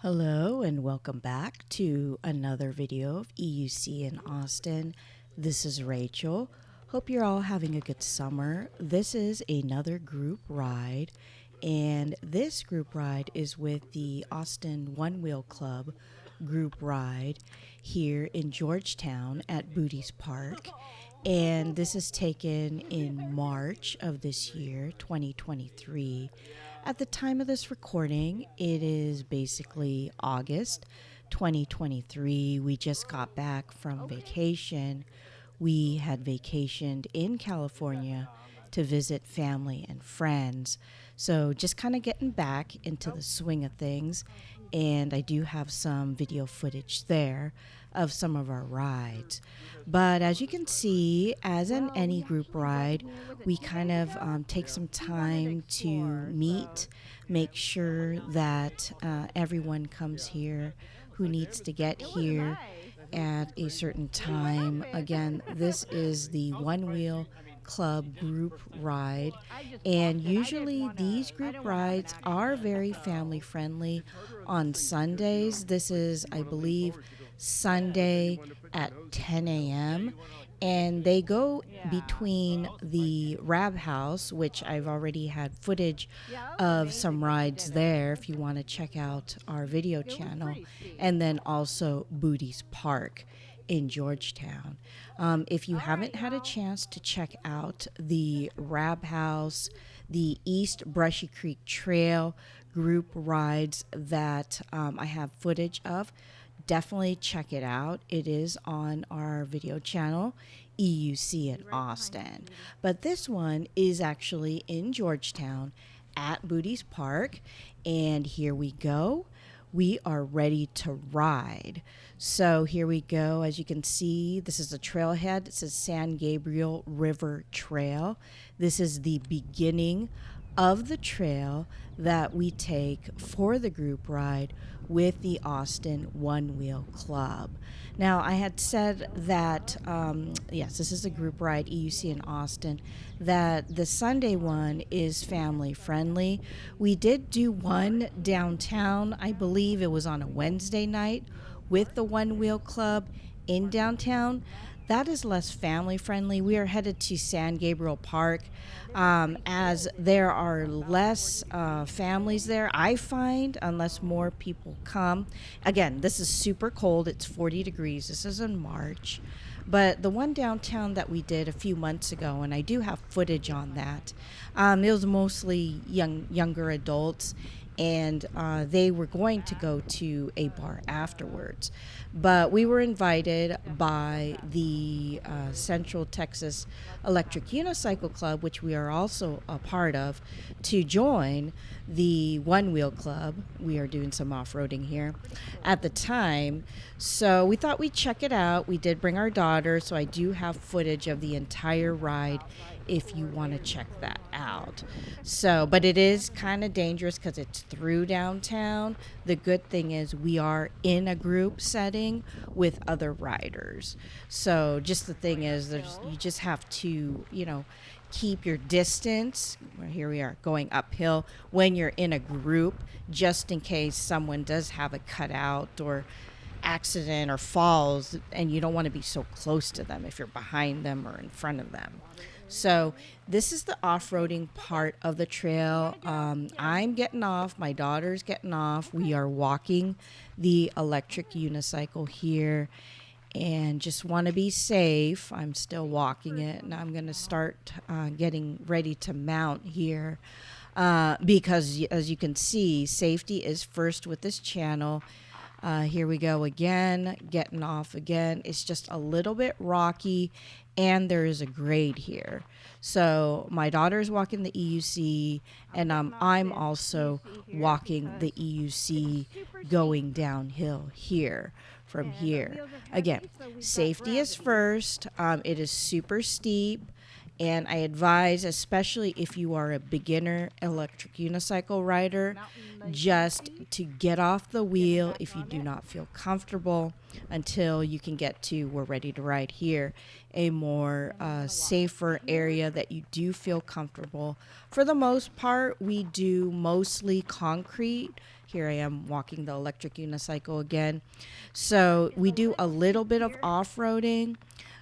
Hello and welcome back to another video of EUC in Austin. This is Rachel. Hope you're all having a good summer. This is another group ride, and this group ride is with the Austin Onewheel Club group ride here in Georgetown at Booties Park. And this is taken in March of this year, 2023. At the time of this recording, it is basically August 2023. We just got back from vacation. We had vacationed in California to visit family and friends. So just kind of getting back into the swing of things. And I do have some video footage there of some of our rides. But as you can see, as in any group ride, we kind of take some time to meet, make sure that everyone comes here who needs to get here at a certain time. Again, this is the Onewheel Club group ride, and usually these group rides are very family friendly on Sundays. This is, I believe, Sunday at 10 a.m. and they go between the Rab House, which I've already had footage of some rides there if you want to check out our video channel, and then also Booties Park in Georgetown. If you haven't had a chance to check out the Rab House, the East Brushy Creek Trail group rides that I have footage of, definitely check it out. It is on our video channel, EUC in Austin. But this one is actually in Georgetown at Booties Park. And here we go. We are ready to ride. So here we go. As you can see, this is a trailhead. It says San Gabriel River Trail. This is the beginning of the trail that we take for the group ride with the Austin Onewheel Club. Now, I had said that, yes, this is a group ride, EUC in Austin, that the Sunday one is family friendly. We did do one downtown. I believe it was on a Wednesday night with the Onewheel Club in downtown. That is less family friendly. We are headed to San Gabriel Park as there are less families there, I find, unless more people come. Again, this is super cold. It's 40 degrees. This is in March. But the one downtown that we did a few months ago, and I do have footage on that, it was mostly younger adults, and they were going to go to a bar afterwards. But we were invited by the Central Texas Electric Unicycle Club, which we are also a part of, to join the Onewheel Club. We are doing some off-roading here at the time. So we thought we'd check it out. We did bring our daughter, so I do have footage of the entire ride if you want to check that out. So, but it is kind of dangerous because it's through downtown. The good thing is we are in a group setting with other riders. So just the thing is, you just have to, keep your distance. Here we are going uphill when you're in a group, just in case someone does have a cutout or accident or falls, and you don't want to be so close to them if you're behind them or in front of them. So this is the off-roading part of the trail. I'm getting off. My daughter's getting off. We are walking the electric unicycle here and just want to be safe. I'm still walking it, and I'm going to start getting ready to mount here because, as you can see, safety is first with this channel. Here we go again, getting off again. It's just a little bit rocky, and there is a grade here. So my daughter's walking the EUC, and I'm also walking the EUC going downhill here from here. Again, safety is first. It is super steep. And I advise, especially if you are a beginner electric unicycle rider, just to get off the wheel if you do not feel comfortable until you can get to, we're ready to ride here, a more safer area that you do feel comfortable. For the most part, we do mostly concrete. Here I am walking the electric unicycle again. So we do a little bit of off-roading.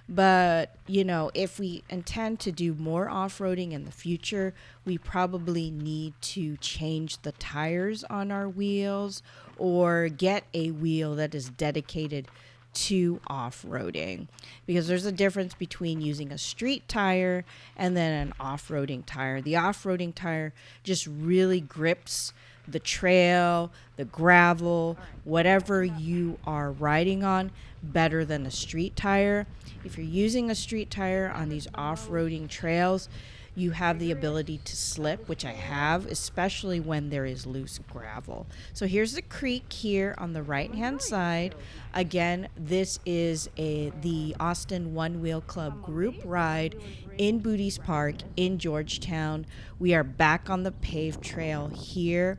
But, you know, if we intend to do more off-roading in the future, we probably need to change the tires on our wheels or get a wheel that is dedicated to off-roading, because there's a difference between using a street tire and then an off-roading tire. The off-roading tire just really grips the trail, the gravel, whatever you are riding on better than a street tire. If you're using a street tire on these off-roading trails, you have the ability to slip, which I have, especially when there is loose gravel. So here's the creek here on the right-hand side. Again, this is the Austin Onewheel Club group ride in Booties Park in Georgetown. We are back on the paved trail here,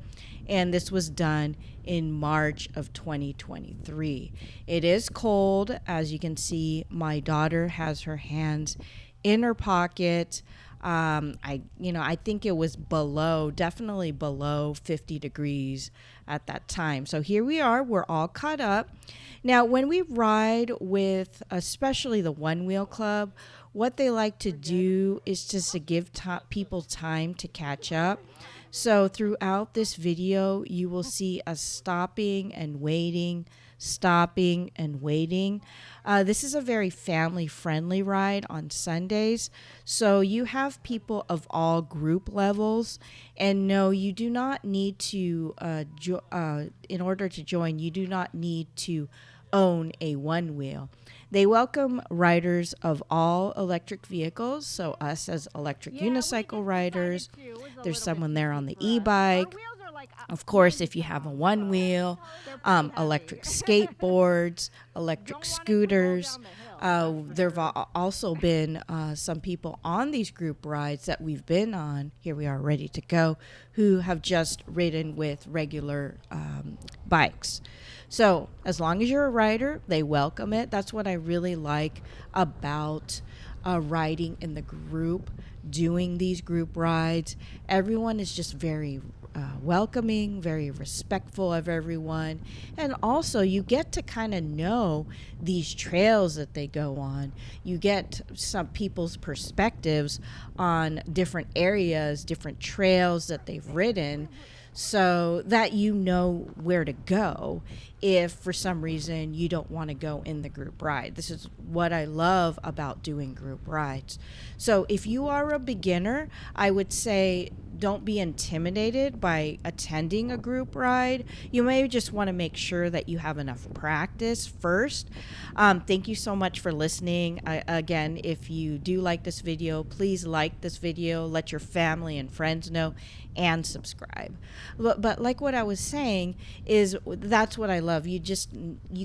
and this was done in March of 2023. It is cold. As you can see, my daughter has her hands in her pocket. I think it was definitely below 50 degrees at that time. So here we are, we're all caught up. Now, when we ride with, especially the Onewheel Club, what they like to do is just to give people time to catch up. So throughout this video, you will see us stopping and waiting. This is a very family-friendly ride on Sundays. So you have people of all group levels. And no, you do not need to, in order to join, you do not need to own a one wheel. They welcome riders of all electric vehicles, so us as electric unicycle riders. There's someone there on the e-bike. Of course, if you have a one wheel, electric skateboards, electric scooters. There have also been some people on these group rides that we've been on, here we are ready to go, who have just ridden with regular bikes. So as long as you're a rider, they welcome it. That's what I really like about riding in the group, doing these group rides. Everyone is just very welcoming, very respectful of everyone. And also you get to kind of know these trails that they go on. You get some people's perspectives on different areas, different trails that they've ridden, so that you know where to go if for some reason you don't want to go in the group ride. This is what I love about doing group rides. So if you are a beginner, I would say don't be intimidated by attending a group ride. You may just want to make sure that you have enough practice first. Thank you so much for listening. Again, if you do like this video, please like this video, let your family and friends know, and subscribe. But like what I was saying is, that's what I love. You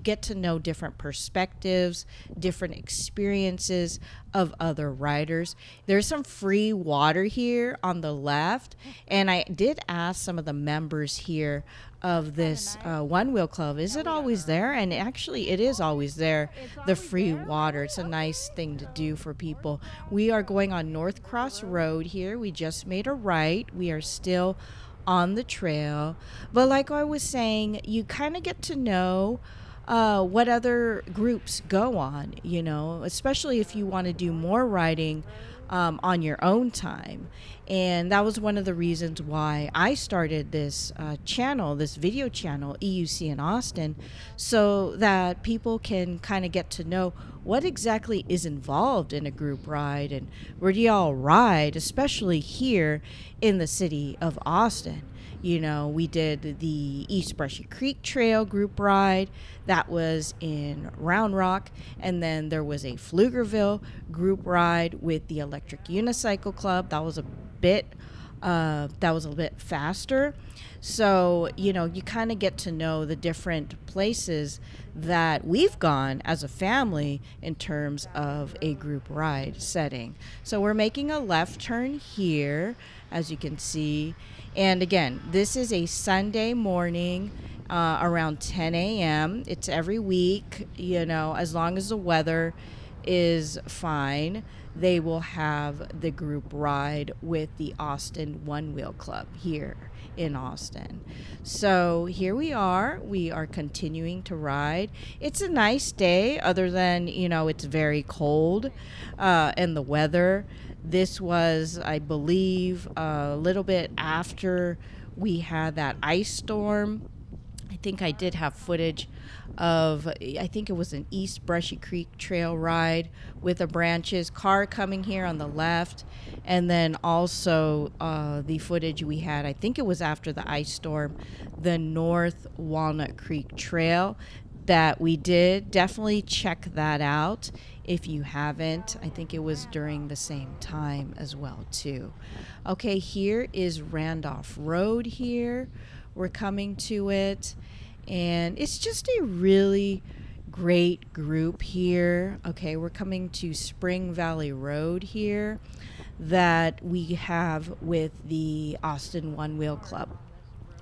get to know different perspectives, different experiences of other riders. There's some free water here on the left, and I did ask some of the members here of this Onewheel Club, is it always there? And actually it is always there, the free water. It's a nice thing to do for people. We are going on North Cross Road here. We just made a right. We are still on the trail, but like I was saying, you kind of get to know what other groups go on, you know, especially if you want to do more riding on your own time. And that was one of the reasons why I started this channel, this video channel, EUC in Austin, so that people can kind of get to know what exactly is involved in a group ride and where do y'all ride, especially here in the city of Austin. You know, we did the East Brushy Creek Trail group ride. That was in Round Rock. And then there was a Pflugerville group ride with the Electric Unicycle Club. That was a bit that was a little bit faster. So, you know, you kind of get to know the different places that we've gone as a family in terms of a group ride setting. So we're making a left turn here, as you can see. And again, this is a Sunday morning around 10 a.m. It's every week, you know, as long as the weather is fine, they will have the group ride with the Austin Onewheel Club here in Austin. So here we are. We are continuing to ride. It's a nice day, other than, you know, it's very cold and the weather. This was, I believe, a little bit after we had that ice storm. I think I did have footage of, I think it was an East Brushy Creek Trail ride with the branches, car coming here on the left, and then also the footage we had, I think it was after the ice storm, the North Walnut Creek Trail that we did. Definitely check that out if you haven't. I think it was during the same time as well too. Okay, here is Randolph Road here. We're coming to it, and it's just a really great group here. Okay, we're coming to Spring Valley Road here that we have with the Austin Onewheel Club.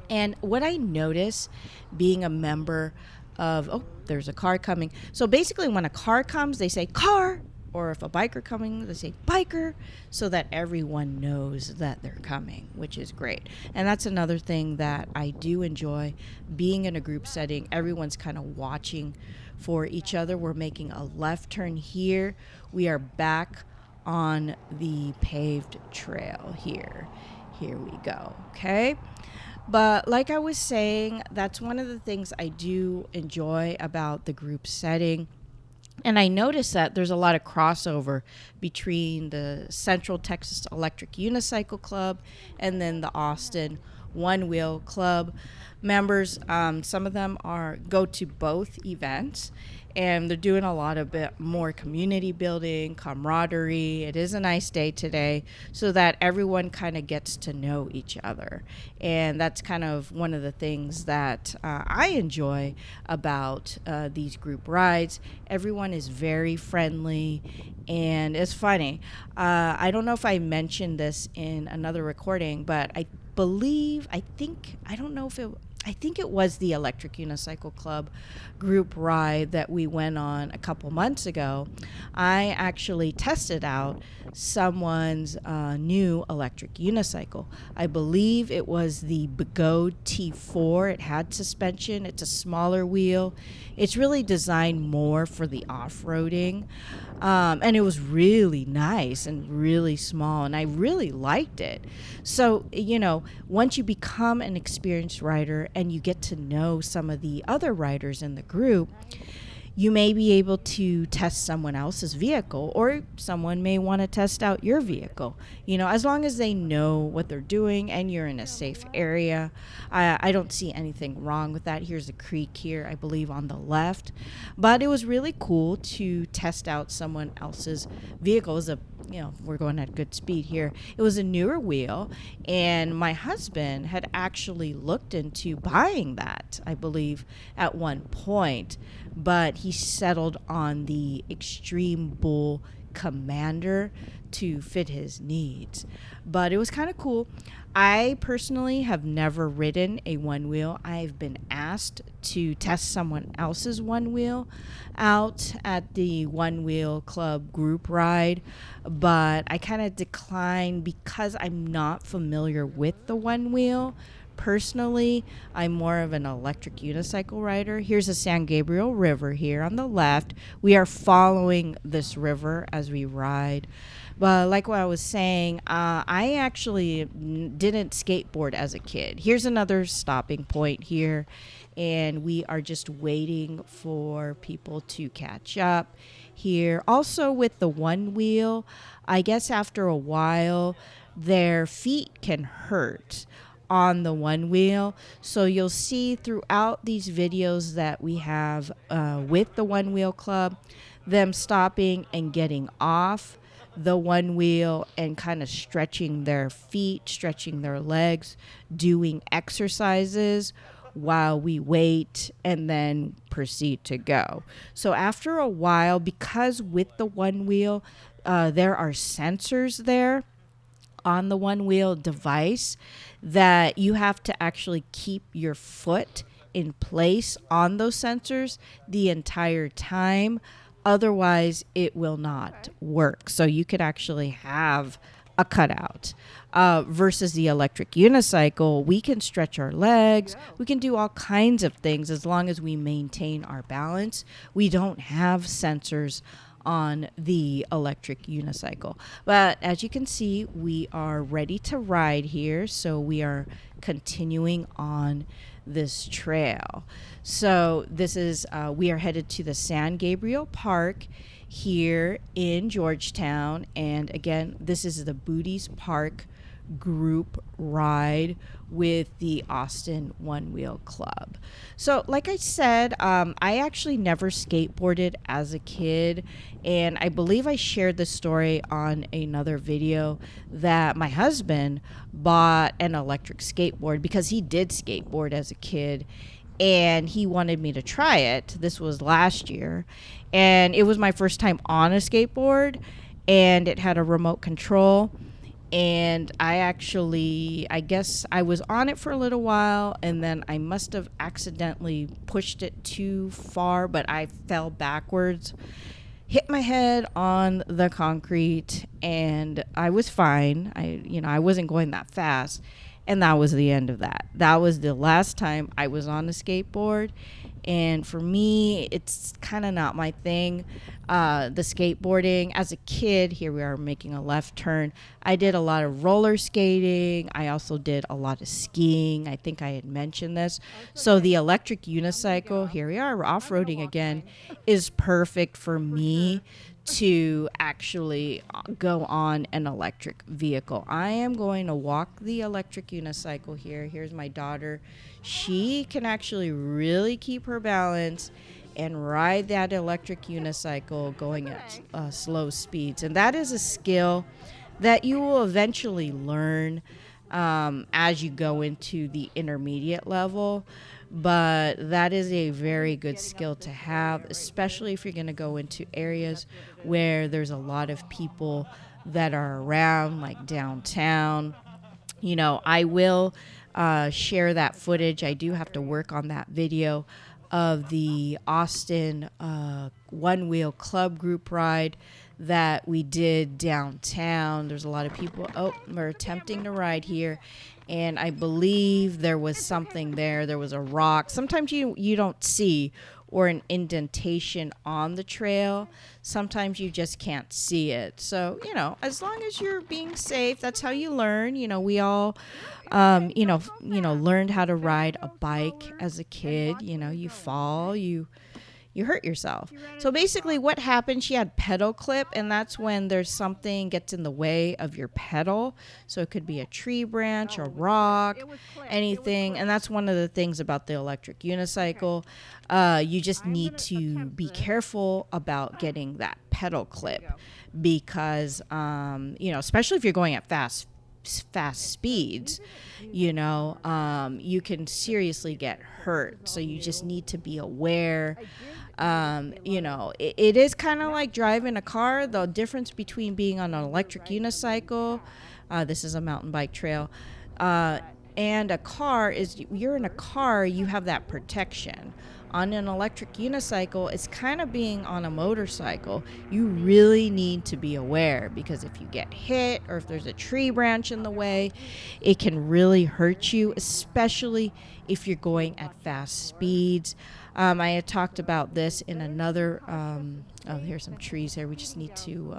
And what I notice being a member of, oh, there's a car coming. So basically, when a car comes, they say car, or if a biker coming, they say biker, so that everyone knows that they're coming, which is great. And that's another thing that I do enjoy, being in a group setting. Everyone's kind of watching for each other. We're making a left turn here. We are back on the paved trail here. Here we go, okay? But like I was saying, that's one of the things I do enjoy about the group setting. And I noticed that there's a lot of crossover between the Central Texas Electric Unicycle Club and then the Austin Onewheel Club members. Some of them go to both events, and they're doing a lot of bit more community building, camaraderie. It is a nice day today, so that everyone kind of gets to know each other. And that's kind of one of the things that I enjoy about these group rides. Everyone is very friendly, and it's funny. I don't know if I mentioned this in another recording, but I think it was the Electric Unicycle Club group ride that we went on a couple months ago. I actually tested out someone's new electric unicycle. I believe it was the Begode T4. It had suspension. It's a smaller wheel. It's really designed more for the off-roading. And it was really nice and really small, and I really liked it. So, you know, once you become an experienced rider and you get to know some of the other riders in the group, you may be able to test someone else's vehicle, or someone may want to test out your vehicle. You know, as long as they know what they're doing and you're in a safe area, I don't see anything wrong with that. Here's a creek here, I believe, on the left. But it was really cool to test out someone else's vehicle. It was we're going at good speed here. It was a newer wheel, and my husband had actually looked into buying that, I believe, at one point, but he settled on the Extreme Bull Commander to fit his needs. But it was kind of cool. I personally have never ridden a one wheel. I've been asked to test someone else's one wheel out at the Onewheel Club group ride, but I kind of declined because I'm not familiar with the one wheel. Personally, I'm more of an electric unicycle rider. Here's the San Gabriel River here on the left. We are following this river as we ride. But like what I was saying, I actually didn't skateboard as a kid. Here's another stopping point here, and we are just waiting for people to catch up here. Also with the one wheel, I guess after a while, their feet can hurt on the one wheel. So you'll see throughout these videos that we have with the Onewheel Club, them stopping and getting off the one wheel and kind of stretching their feet, stretching their legs, doing exercises while we wait and then proceed to go. So after a while, because with the one wheel, there are sensors there on the one wheel device that you have to actually keep your foot in place on those sensors the entire time. Otherwise, it will not work. So you could actually have a cutout. Versus the electric unicycle, we can stretch our legs. We can do all kinds of things as long as we maintain our balance. We don't have sensors on the electric unicycle. But as you can see, we are ready to ride here. So we are continuing on this trail. So this is, we are headed to the San Gabriel Park here in Georgetown. And again, this is the Booties Park group ride with the Austin Onewheel Club. So like I said, I actually never skateboarded as a kid, and I believe I shared this story on another video that my husband bought an electric skateboard because he did skateboard as a kid and he wanted me to try it. This was last year, and it was my first time on a skateboard, and it had a remote control. And I guess I was on it for a little while, and then I must have accidentally pushed it too far, but I fell backwards, hit my head on the concrete, and I was fine. I wasn't going that fast, and that was the end of that. That was the last time I was on a skateboard. And for me, it's kind of not my thing. The skateboarding, as a kid, here we are making a left turn. I did a lot of roller skating. I also did a lot of skiing. I think I had mentioned this. So the electric unicycle, here we are, we're off-roading again, is perfect for me to actually go on an electric vehicle. I am going to walk the electric unicycle here. Here's my daughter. She can actually really keep her balance and ride that electric unicycle going at slow speeds. And that is a skill that you will eventually learn as you go into the intermediate level. But that is a very good skill to have, especially if you're going to go into areas where there's a lot of people that are around, like downtown. I will share that footage. I do have to work on that video of the Austin Onewheel Club group ride that we did downtown. There's a lot of people. Oh, we're attempting to ride here. And I believe there was something there. There was a rock. Sometimes you don't see, or an indentation on the trail. Sometimes you just can't see it. So, as long as you're being safe, that's how you learn. We all, learned how to ride a bike as a kid. You fall, you hurt yourself. So basically what happened, she had pedal clip, and that's when there's something gets in the way of your pedal. So it could be a tree branch, a rock, anything. And that's one of the things about the electric unicycle. You just need to be careful about getting that pedal clip because, especially if you're going at fast speeds, you can seriously get hurt. So you just need to be aware. It is kind of like driving a car. The difference between being on an electric unicycle, this is a mountain bike trail, and a car is you're in a car, you have that protection. On an electric unicycle, it's kind of being on a motorcycle. You really need to be aware because if you get hit or if there's a tree branch in the way, it can really hurt you, especially if you're going at fast speeds. I had talked about this in another, here's some trees here. We just need to,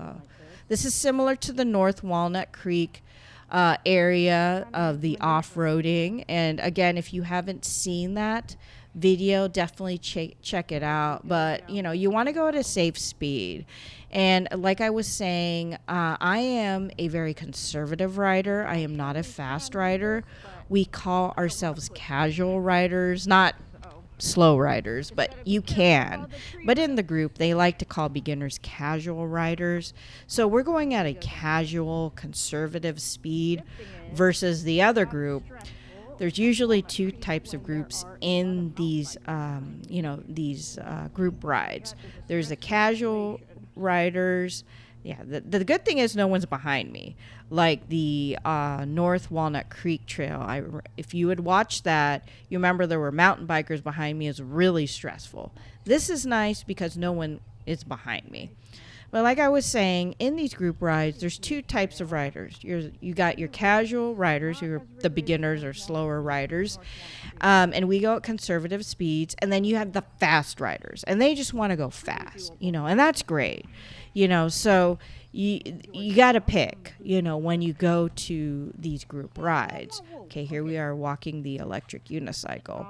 this is similar to the North Walnut Creek area of the off-roading. And again, if you haven't seen that video, definitely check it out. But, you want to go at a safe speed. And like I was saying, I am a very conservative rider. I am not a fast rider. We call ourselves casual riders, not slow riders, but you can. But in the group, they like to call beginners casual riders. So we're going at a casual, conservative speed versus the other group. There's usually two types of groups in these, these group rides. There's the casual riders. Yeah, the good thing is no one's behind me. Like the North Walnut Creek Trail. If you had watched that, you remember there were mountain bikers behind me. It's really stressful. This is nice because no one is behind me. But like I was saying, in these group rides, there's two types of riders. You got your casual riders, who are the beginners or slower riders, and we go at conservative speeds. And then you have the fast riders, and they just want to go fast, and that's great, So you got to pick, when you go to these group rides. Okay, here we are walking the electric unicycle.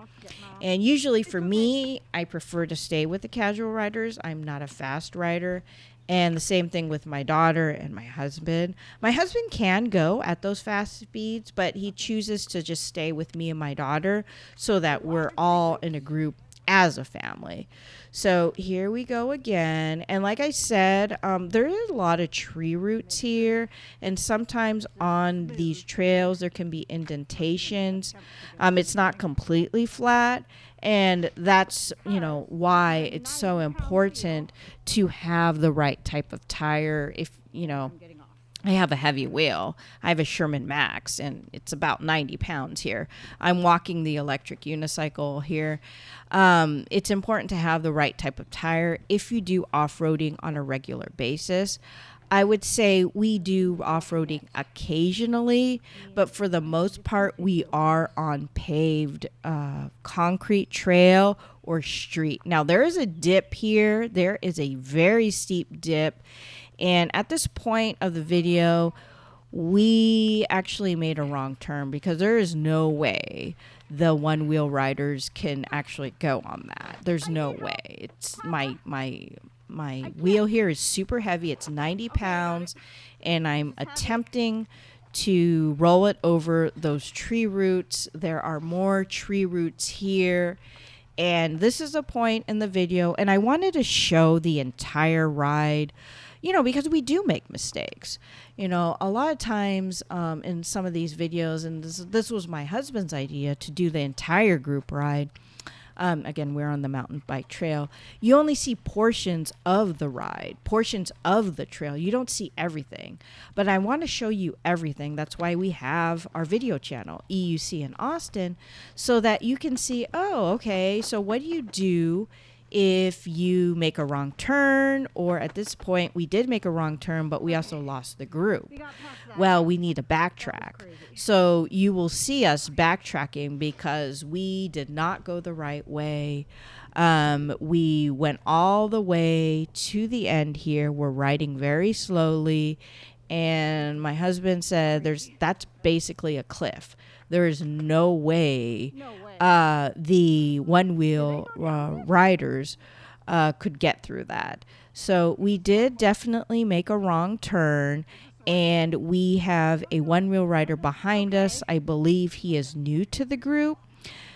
And usually for me, I prefer to stay with the casual riders. I'm not a fast rider. And the same thing with my daughter and my husband. My husband can go at those fast speeds, but he chooses to just stay with me and my daughter so that we're all in a group as a family. So here we go again. And like I said, there is a lot of tree roots here. And sometimes on these trails, there can be indentations. It's not completely flat. And that's, why it's so important to have the right type of tire. If, I have a heavy wheel. I have a Sherman Max, and it's about 90 pounds here. I'm walking the electric unicycle here. It's important to have the right type of tire if you do off-roading on a regular basis. I would say we do off-roading occasionally, but for the most part, we are on paved concrete trail or street. Now, there is a dip here. There is a very steep dip. And at this point of the video, we actually made a wrong turn because there is no way the one-wheel riders can actually go on that. There's no way. It's my wheel here is super heavy. It's 90 pounds, and I'm attempting to roll it over those tree roots. There are more tree roots here, and this is a point in the video, and I wanted to show the entire ride, because we do make mistakes. A lot of times in some of these videos, and this was my husband's idea to do the entire group ride. Again, we're on the mountain bike trail. You only see portions of the ride, portions of the trail. You don't see everything. But I want to show you everything. That's why we have our video channel, EUC in Austin, so that you can see, okay, so what do you do if you make a wrong turn? Or at this point, we did make a wrong turn, but we also lost the group. Well, we need to backtrack. So you will see us backtracking because we did not go the right way. We went all the way to the end here. We're riding very slowly. And my husband said that's basically a cliff. There is no way the one-wheel riders could get through that. So we did definitely make a wrong turn, and we have a one-wheel rider behind us. I believe he is new to the group.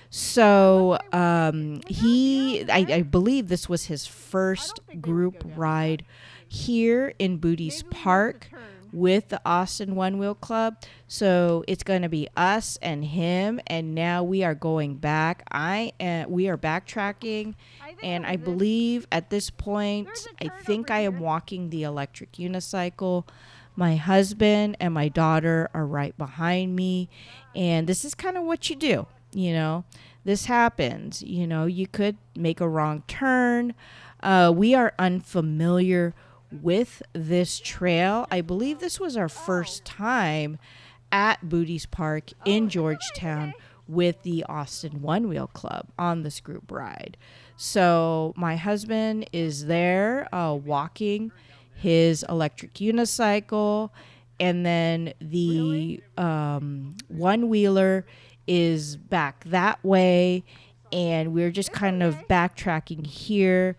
So I believe this was his first group ride here in Booties Park with the Austin Onewheel Club. So it's going to be us and him, and now we are going back. We are backtracking, and I believe at this point, I think I am walking the electric unicycle. My husband and my daughter are right behind me, and this is kind of what you do, This happens, you could make a wrong turn. We are unfamiliar with this trail. I believe this was our first time at Booties Park in Georgetown with the Austin Onewheel Club on this group ride. So my husband is there walking his electric unicycle, and then the one-wheeler is back that way, and we're just kind of backtracking here.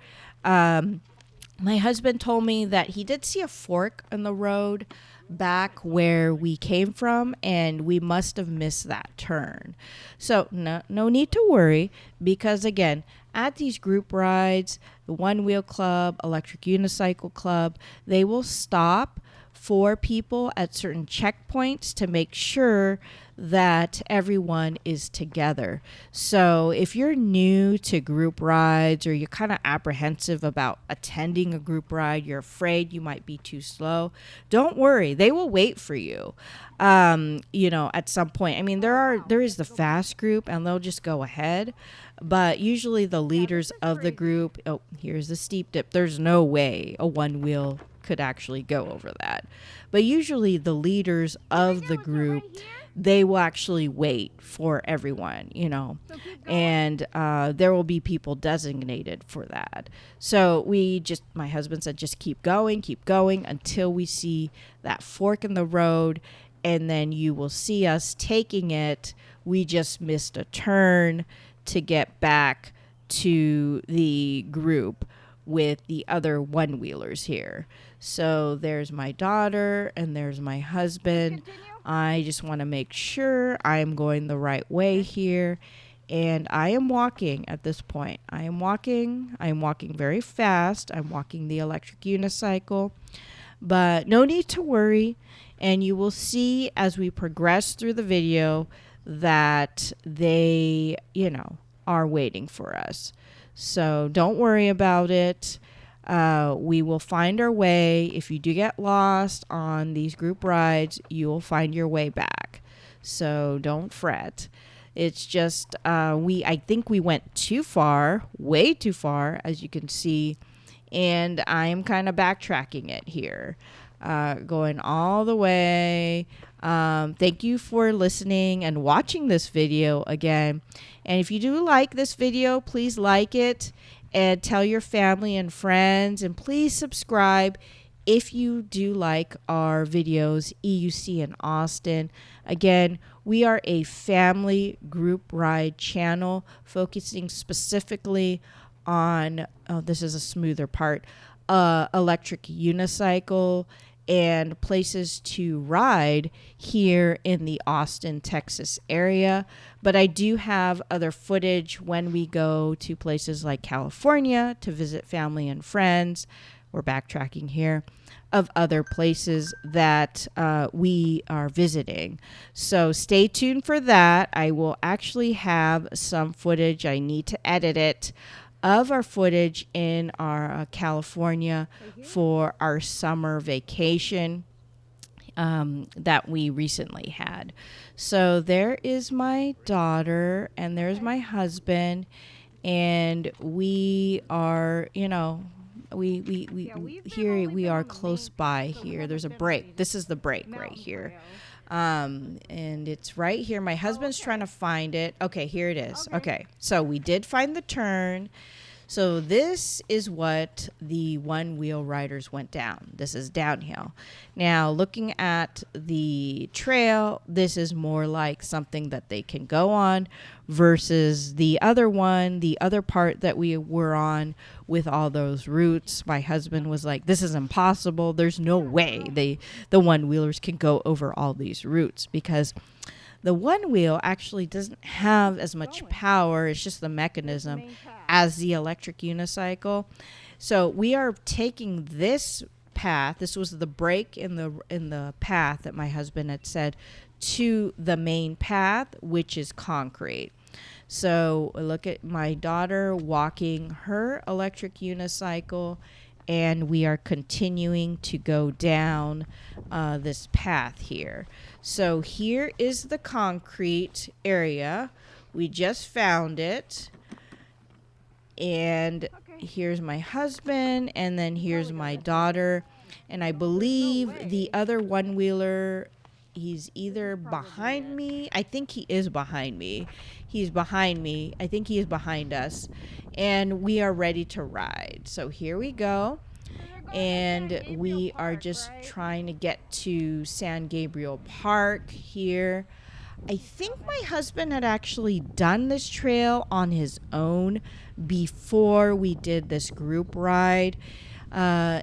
My husband told me that he did see a fork in the road. back where we came from, and we must have missed that turn. So no need to worry, because again, at these group rides, the One Wheel Club, Electric Unicycle Club, they will stop for people at certain checkpoints to make sure that everyone is together. So if you're new to group rides, or you're kind of apprehensive about attending a group ride, you're afraid you might be too slow, don't worry. They will wait for you. At some point. I mean, there is the fast group, and they'll just go ahead. But usually the leaders of the group, oh, here's the steep dip. There's no way a one wheel could actually go over that. But usually the leaders of the group, they will actually wait for everyone, and there will be people designated for that. So my husband said, just keep going until we see that fork in the road, and then you will see us taking it. We just missed a turn to get back to the group with the other one-wheelers here. So there's my daughter and there's my husband. I just want to make sure I'm going the right way here. And I am walking at this point. I am walking very fast. I'm walking the electric unicycle. But no need to worry. And you will see as we progress through the video that they, are waiting for us. So don't worry about it. We will find our way. If you do get lost on these group rides, you will find your way back. So don't fret. It's just I think we went too far, way too far, as you can see, and I'm kind of backtracking it here, going all the way. Thank you for listening and watching this video again. And if you do like this video, please like it and tell your family and friends, and please subscribe if you do like our videos, EUC in Austin. Again, we are a family group ride channel focusing specifically on, this is a smoother part, electric unicycle and places to ride here in the Austin, Texas area. But I do have other footage when we go to places like California to visit family and friends. We're backtracking here, of other places that we are visiting. So stay tuned for that. I will actually have some footage. I need to edit it, of our footage in our California for our summer vacation that we recently had. So there is my daughter and there's my husband, and we are, we are close by here. There's a break. This is the break right here. And it's right here. My husband's trying to find it. Okay, here it is. Okay, so we did find the turn. So this is what the one-wheel riders went down. This is downhill. Now, looking at the trail, this is more like something that they can go on versus the other one, the other part that we were on with all those routes. My husband was like, this is impossible. There's no way the one-wheelers can go over all these routes, because the one wheel actually doesn't have as much power. It's just the mechanism as the electric unicycle. So we are taking this path. This was the break in the path that my husband had said, to the main path, which is concrete. So look at my daughter walking her electric unicycle, and we are continuing to go down this path here. So here is the concrete area. We just found it. And here's my husband, and then here's my daughter. And I believe the other one-wheeler, he's either behind me. I think he is behind me. He's behind me. I think he is behind us. And we are ready to ride. So here we go. And we are just trying to get to San Gabriel Park here. I think my husband had actually done this trail on his own before we did this group ride.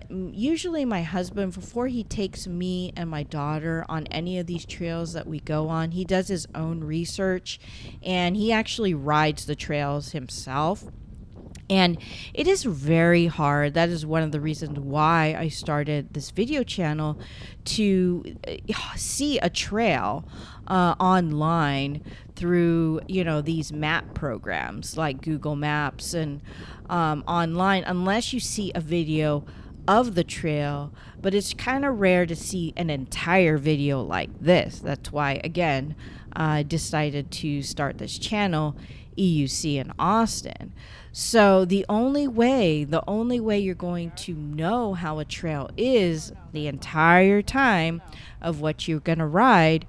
Usually my husband, before he takes me and my daughter on any of these trails that we go on, he does his own research and he actually rides the trails himself. And it is very hard. That is one of the reasons why I started this video channel, to see a trail online through, these map programs like Google Maps and online, unless you see a video of the trail. But it's kind of rare to see an entire video like this. That's why, again, I decided to start this channel, EUC in Austin. So the only way you're going to know how a trail is the entire time of what you're going to ride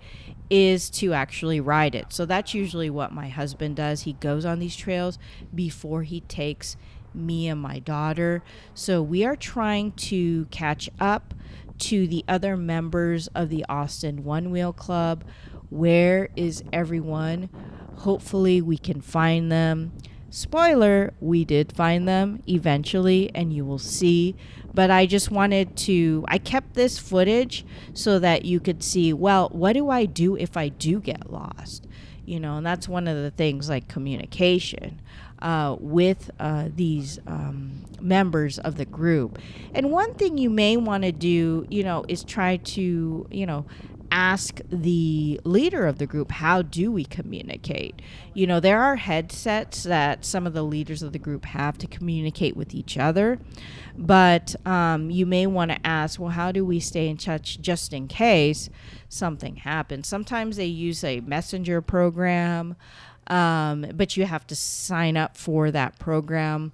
is to actually ride it. So that's usually what my husband does. He goes on these trails before he takes me and my daughter. So we are trying to catch up to the other members of the Austin Onewheel Club. Where is everyone? Hopefully we can find them. Spoiler, we did find them eventually, and you will see. But I just wanted to, I kept this footage so that you could see, well, what do I do if I do get lost? And that's one of the things, like communication with these members of the group. And one thing you may want to do, is try to, ask the leader of the group, how do we communicate? There are headsets that some of the leaders of the group have to communicate with each other, but you may want to ask, well, how do we stay in touch just in case something happens? Sometimes they use a messenger program, but you have to sign up for that program.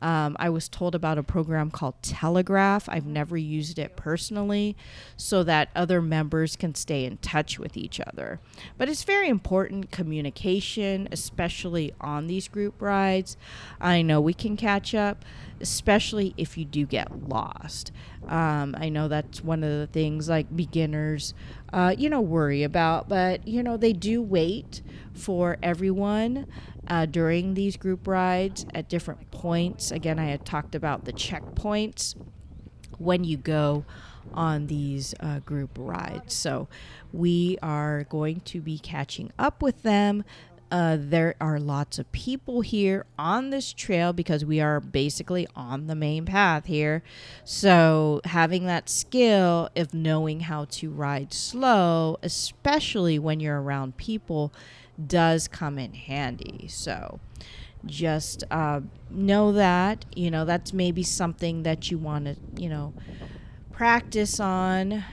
I was told about a program called Telegraph. I've never used it personally, so that other members can stay in touch with each other. But it's very important, communication, especially on these group rides. I know we can catch up, especially if you do get lost. I know that's one of the things like beginners, worry about, but, they do wait for everyone during these group rides at different points. Again, I had talked about the checkpoints when you go on these group rides. So we are going to be catching up with them. There are lots of people here on this trail because we are basically on the main path here. So having that skill of knowing how to ride slow, especially when you're around people, does come in handy. So just know that, that's maybe something that you want to, practice on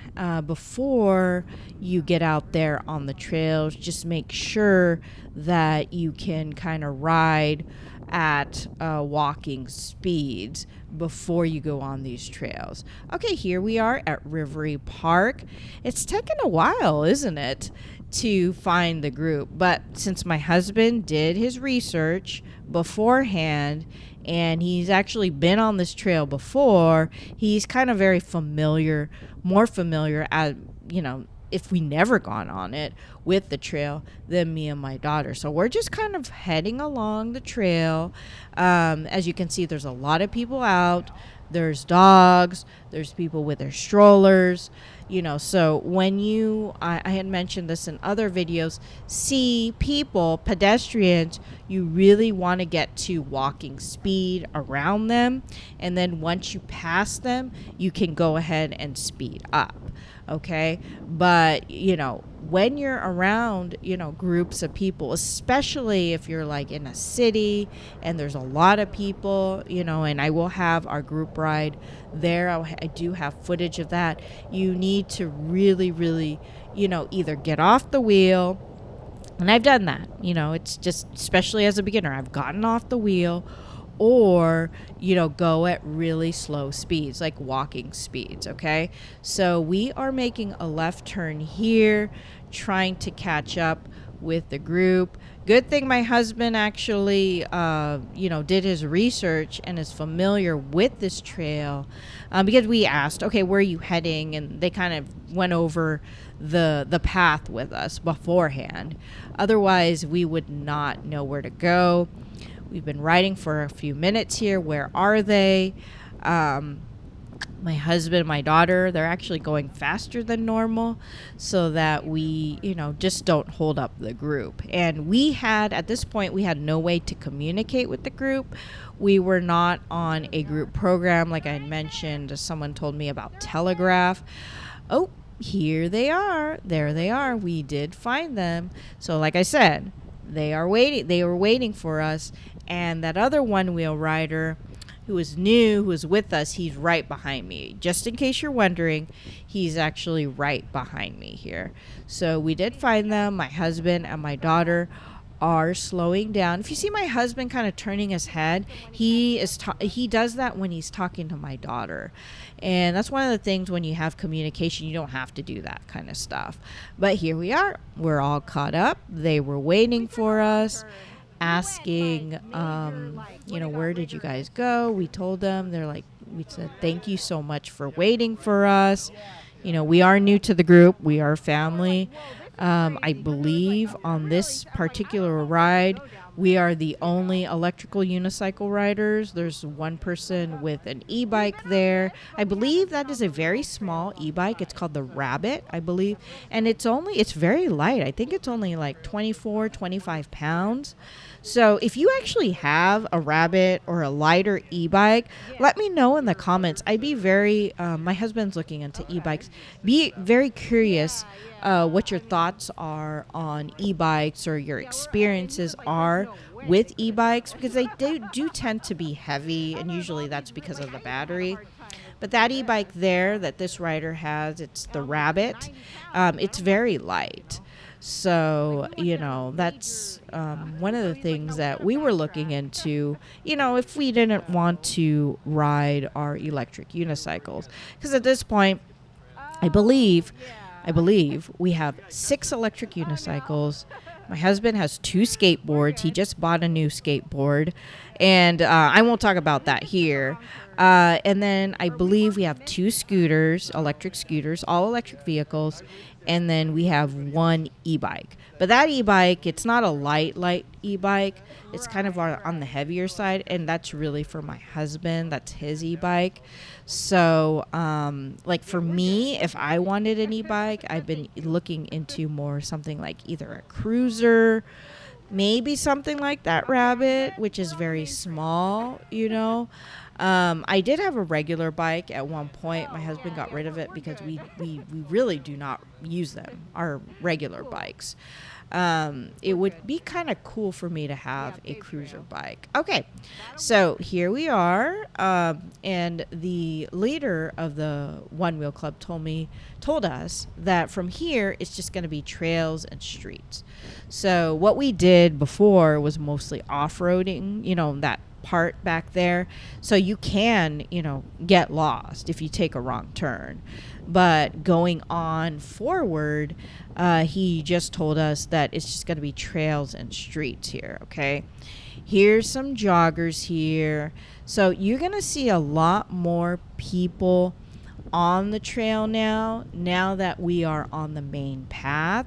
before you get out there on the trails. Just make sure that you can kind of ride at walking speeds before you go on these trails. Okay, here we are at Rivery Park. It's taken a while, isn't it, to find the group? But since my husband did his research beforehand, and he's actually been on this trail before, he's kind of very familiar, more familiar as, if we never gone on it with the trail than me and my daughter. So we're just kind of heading along the trail. As you can see, there's a lot of people out. There's dogs. There's people with their strollers. So when I had mentioned this in other videos, see people, pedestrians, you really want to get to walking speed around them. And then once you pass them, you can go ahead and speed up. Okay. But, when you're around, groups of people, especially if you're like in a city and there's a lot of people, and I will have our group ride there. I do have footage of that. You need to really, really, either get off the wheel. And I've done that, it's just, especially as a beginner, I've gotten off the wheel, or, go at really slow speeds, like walking speeds. Okay. So we are making a left turn here, trying to catch up with the group. Good thing my husband actually, did his research and is familiar with this trail, because we asked, okay, where are you heading? And they kind of went over the path with us beforehand. Otherwise, we would not know where to go. We've been riding for a few minutes here. Where are they? my husband and my daughter, they're actually going faster than normal so that we, just don't hold up the group. And at this point, we had no way to communicate with the group. We were not on a group program. Like I mentioned, someone told me about Telegraph. Oh, here they are. There they are. We did find them. So like I said, they were waiting for us. And that other one-wheel rider who is new, who is with us, he's right behind me. Just in case you're wondering, he's actually right behind me here. So we did find them. My husband and my daughter are slowing down. If you see my husband kind of turning his head, he does that when he's talking to my daughter. And that's one of the things when you have communication, you don't have to do that kind of stuff. But here we are. We're all caught up. They were waiting for us, asking, where did you guys go? We told them. We said, thank you so much for waiting for us. We are new to the group. We are family. I believe on this particular ride, we are the only electrical unicycle riders. There's one person with an e-bike there. I believe that is a very small e-bike. It's called the Rabbit, I believe. And it's very light. I think it's only like 24, 25 pounds. So if you actually have a Rabbit or a lighter e-bike, let me know in the comments. I'd be very, my husband's looking into e-bikes. Be very curious what your thoughts are on e-bikes or your experiences are with e-bikes, because they do tend to be heavy, and usually that's because of the battery. But that e-bike there that this rider has, it's the Rabbit. It's very light. So, that's one of the things that we were looking into, if we didn't want to ride our electric unicycles. Because at this point, I believe we have 6 electric unicycles. My husband has 2 skateboards. He just bought a new skateboard. And I won't talk about that here. And then I believe we have 2 scooters, electric scooters, all electric vehicles. And then we have 1 e-bike. But that e-bike, it's not a light e-bike. It's kind of on the heavier side. And that's really for my husband. That's his e-bike. So, for me, if I wanted an e-bike, I've been looking into more something like either a cruiser, maybe something like that Rabbit, which is very small, I did have a regular bike at one point. My husband got rid of it because we really do not use them, our regular bikes. It would be kind of cool for me to have a cruiser bike. Okay, so here we are, and the leader of the Onewheel Club told us that from here it's just going to be trails and streets. So what we did before was mostly off-roading, that part back there, so you can get lost if you take a wrong turn. But going on forward, he just told us that it's just going to be trails and streets here. Okay, here's some joggers here, so you're going to see a lot more people on the trail now that we are on the main path.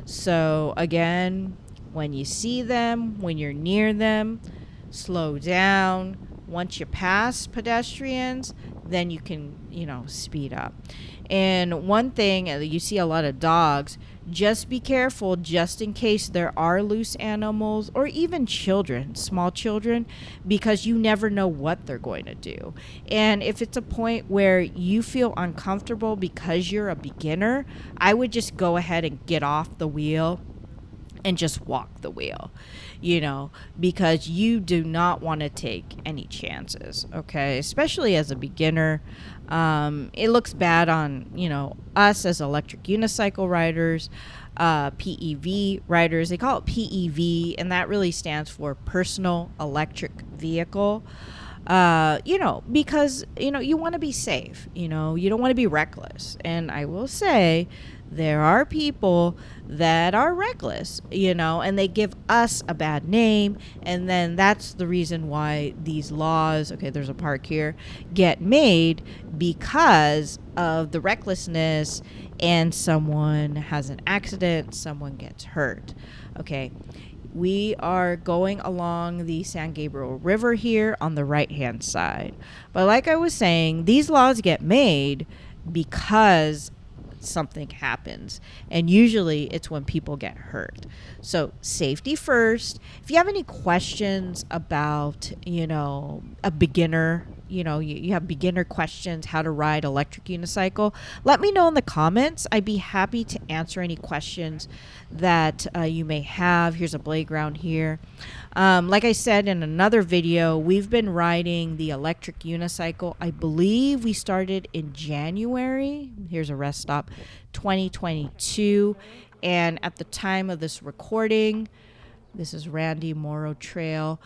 So again, when you see them, when you're near them, slow down. Once you pass pedestrians, then you can, speed up. And one thing, you see a lot of dogs, just be careful just in case there are loose animals or even children, small children, because you never know what they're going to do. And if it's a point where you feel uncomfortable because you're a beginner, I would just go ahead and get off the wheel and just walk the wheel, because you do not want to take any chances, okay? Especially as a beginner. It looks bad on, us as electric unicycle riders, PEV riders. They call it PEV, and that really stands for personal electric vehicle. Because, you want to be safe, you don't want to be reckless. And I will say, there are people that are reckless, and they give us a bad name. And then that's the reason why these laws, okay, there's a park here, get made because of the recklessness, and someone has an accident, someone gets hurt. Okay. We are going along the San Gabriel River here on the right-hand side. But like I was saying, these laws get made because something happens, and usually it's when people get hurt. So safety first. If you have any questions about, a beginner, you have beginner questions, how to ride electric unicycle, let me know in the comments. I'd be happy to answer any questions that you may have. Here's a playground here. Like I said in another video, we've been riding the electric unicycle. I believe we started in January. Here's a rest stop, 2022. And at the time of this recording, this is Randy Morrow Trail.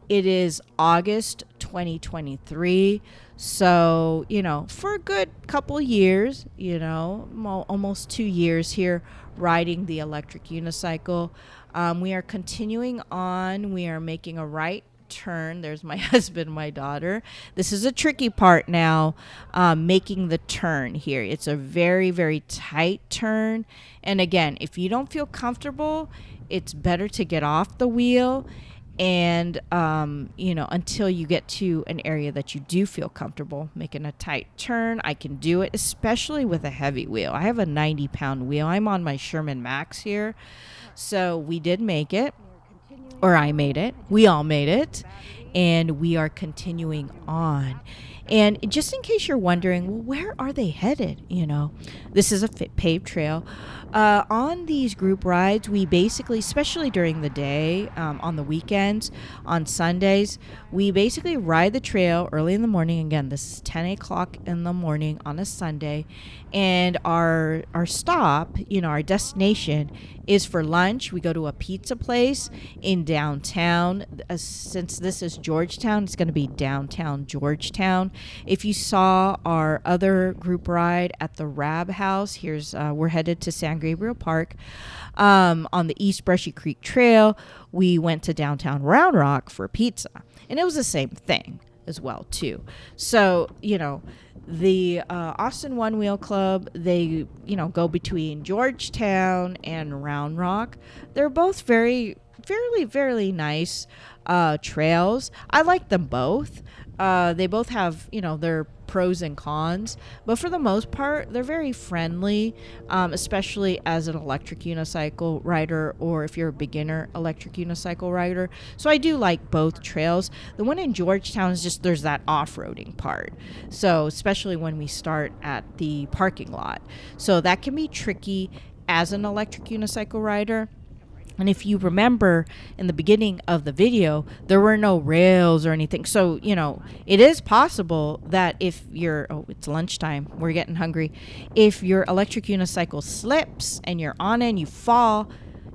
It is August 2023. So, for a good couple years, almost 2 years here riding the electric unicycle. We are continuing on. We are making a right turn. There's my husband, my daughter. This is a tricky part now, making the turn here. It's a very, very tight turn. And again, if you don't feel comfortable, it's better to get off the wheel and, until you get to an area that you do feel comfortable making a tight turn. I can do it, especially with a heavy wheel. I have a 90-pound wheel. I'm on my Sherman Max here. So we did make it, or I made it. We all made it, and we are continuing on. And just in case you're wondering, well, where are they headed? This is a paved trail. On these group rides, we basically, especially during the day, on the weekends, on Sundays, we basically ride the trail early in the morning. Again, this is 10 o'clock in the morning on a Sunday. And our stop, our destination is for lunch. We go to a pizza place in downtown. Since this is Georgetown, it's going to be downtown Georgetown. If you saw our other group ride at the Rab House, we're headed to San Gabriel Park. On the East Brushy Creek Trail, we went to downtown Round Rock for pizza. And it was the same thing as well, too. So, the Austin Onewheel Club, they, go between Georgetown and Round Rock. They're both fairly nice trails. I like them both. They both have, their pros and cons, but for the most part, they're very friendly, especially as an electric unicycle rider, or if you're a beginner electric unicycle rider. So I do like both trails. The one in Georgetown is just, there's that off-roading part. So especially when we start at the parking lot. So that can be tricky as an electric unicycle rider. And if you remember in the beginning of the video, there were no rails or anything. So, it is possible that if it's lunchtime, we're getting hungry. If your electric unicycle slips and you're on it and you fall,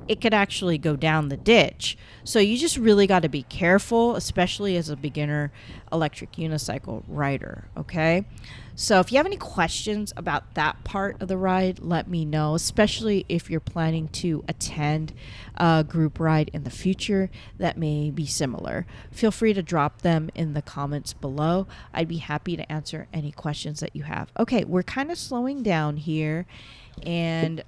it could actually go down the ditch. So you just really got to be careful, especially as a beginner electric unicycle rider, okay? So if you have any questions about that part of the ride, let me know, especially if you're planning to attend a group ride in the future that may be similar. Feel free to drop them in the comments below. I'd be happy to answer any questions that you have. Okay, we're kind of slowing down here, and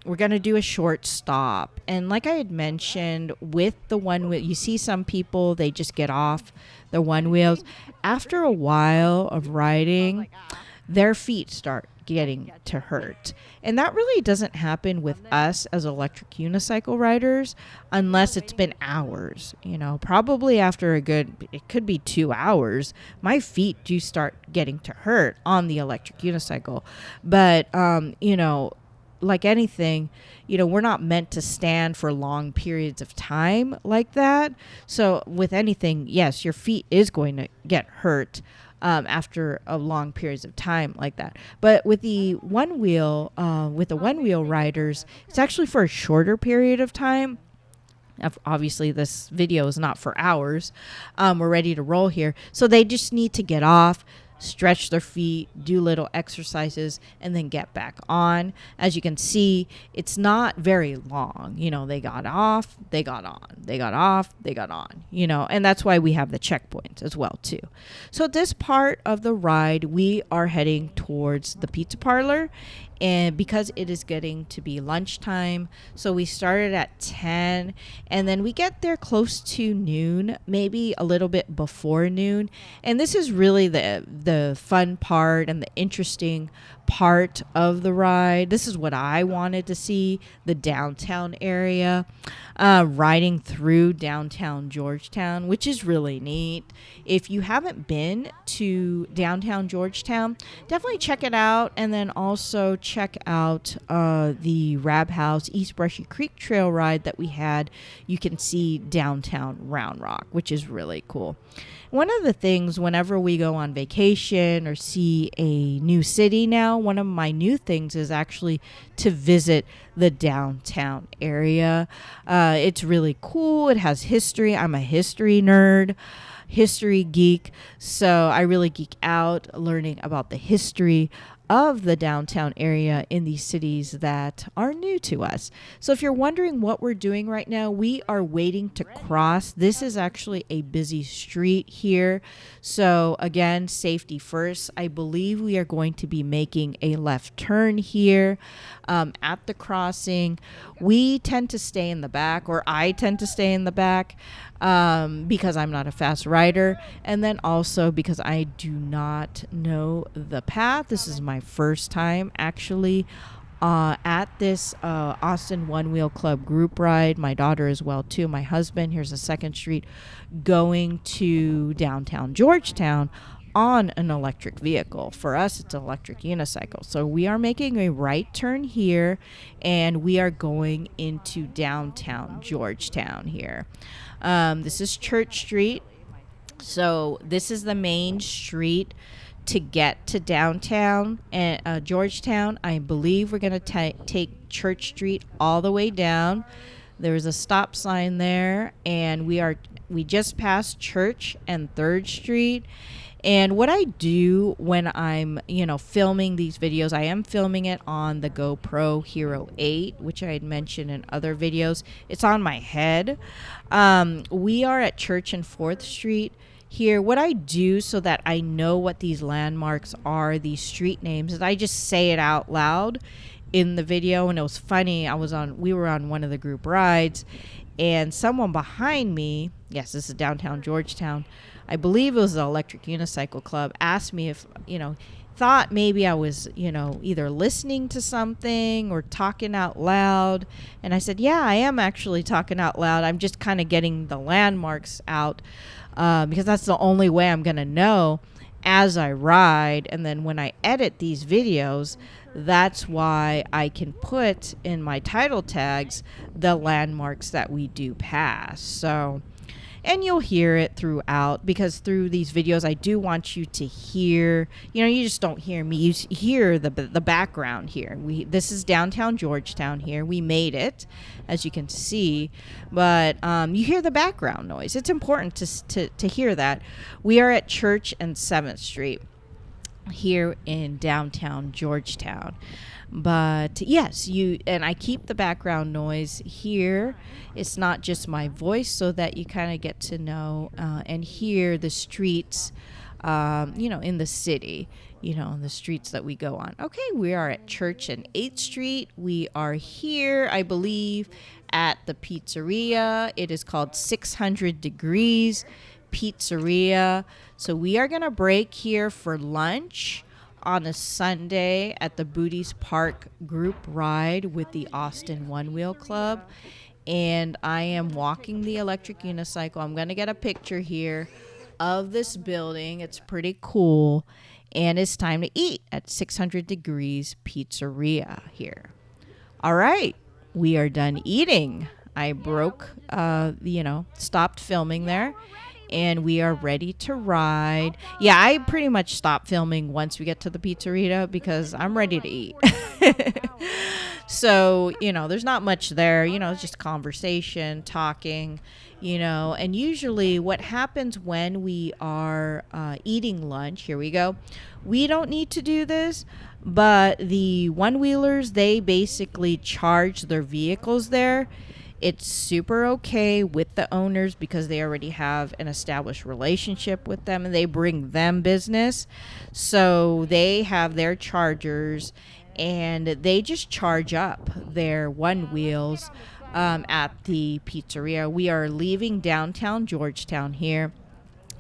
we're going to do a short stop. And like I had mentioned, with the one wheel, you see some people, they just get off the one wheels. After a while of riding, their feet start getting to hurt. And that really doesn't happen with us as electric unicycle riders unless it's been hours. Probably after it could be 2 hours, my feet do start getting to hurt on the electric unicycle. But, like anything, we're not meant to stand for long periods of time like that. So with anything, yes, your feet is going to get hurt after a long periods of time like that. But with the one wheel riders, it's actually for a shorter period of time. Obviously, this video is not for hours. We're ready to roll here. So they just need to get off, stretch their feet, do little exercises, and then get back on. As you can see, it's not very long. They got off, they got on, they got off, they got on, and that's why we have the checkpoints as well, too. So this part of the ride, we are heading towards the pizza parlor, and because it is getting to be lunchtime, so we started at 10, and then we get there close to noon, maybe a little bit before noon. And this is really the fun part and the interesting part of the ride. This is what I wanted to see, the downtown area, riding through downtown Georgetown, which is really neat. If you haven't been to downtown Georgetown, definitely check it out. And then also check out the Rab House East Brushy Creek Trail ride that we had. You can see downtown Round Rock, which is really cool. One of the things whenever we go on vacation or see a new city now, one of my new things is actually to visit the downtown area. It's really cool. It has history. I'm a history nerd, history geek, so I really geek out learning about the history of the downtown area in these cities that are new to us. So if you're wondering what we're doing right now, we are waiting to cross. This is actually a busy street here. So again, safety first. I believe we are going to be making a left turn here at the crossing. We tend to stay in the back, or I tend to stay in the back because I'm not a fast rider, and then also because I do not know the path. This is my first time actually at this Austin Onewheel Club group ride. My daughter as well too. My husband. Here's a second street going to downtown Georgetown on an electric vehicle. For us, it's an electric unicycle. So we are making a right turn here, and we are going into downtown Georgetown here. This is Church Street. So this is the main street to get to downtown and Georgetown. I believe we're going to take Church Street all the way down. There's a stop sign there, and we just passed Church and 3rd Street. And what I do when I'm, filming these videos, I am filming it on the GoPro Hero 8, which I had mentioned in other videos. It's on my head. We are at Church and 4th Street here. What I do so that I know what these landmarks are, these street names, is I just say it out loud in the video. And it was funny. We were on one of the group rides, and someone behind me, yes, this is downtown Georgetown, I believe it was the Electric Unicycle Club, asked me if, thought maybe I was, either listening to something or talking out loud. And I said, yeah, I am actually talking out loud. I'm just kind of getting the landmarks out because that's the only way I'm going to know as I ride. And then when I edit these videos, that's why I can put in my title tags the landmarks that we do pass. So, and you'll hear it throughout, because through these videos, I do want you to hear, you just don't hear me. You hear the background here. This is downtown Georgetown here. We made it, as you can see, but you hear the background noise. It's important to hear that. We are at Church and 7th Street here in downtown Georgetown. But yes, and I keep the background noise here. It's not just my voice, so that you kind of get to know and hear the streets, in the city, in the streets that we go on. Okay, we are at Church and 8th Street. We are here, I believe, at the pizzeria. It is called 600 Degrees Pizzeria. So we are going to break here for lunch on a Sunday at the Booties Park group ride with the Austin Onewheel Club. And I am walking the electric unicycle. I'm going to get a picture here of this building. It's pretty cool. And it's time to eat at 600 Degrees Pizzeria here. All right. We are done eating. I stopped filming there. And we are ready to ride. Yeah, I pretty much stop filming once we get to the pizzeria because I'm ready to eat. So, there's not much there. It's just conversation, talking, And usually what happens when we are eating lunch, here we go. We don't need to do this, but the one-wheelers, they basically charge their vehicles there. It's super okay with the owners because they already have an established relationship with them and they bring them business. So they have their chargers and they just charge up their one wheels at the pizzeria. We are leaving downtown Georgetown here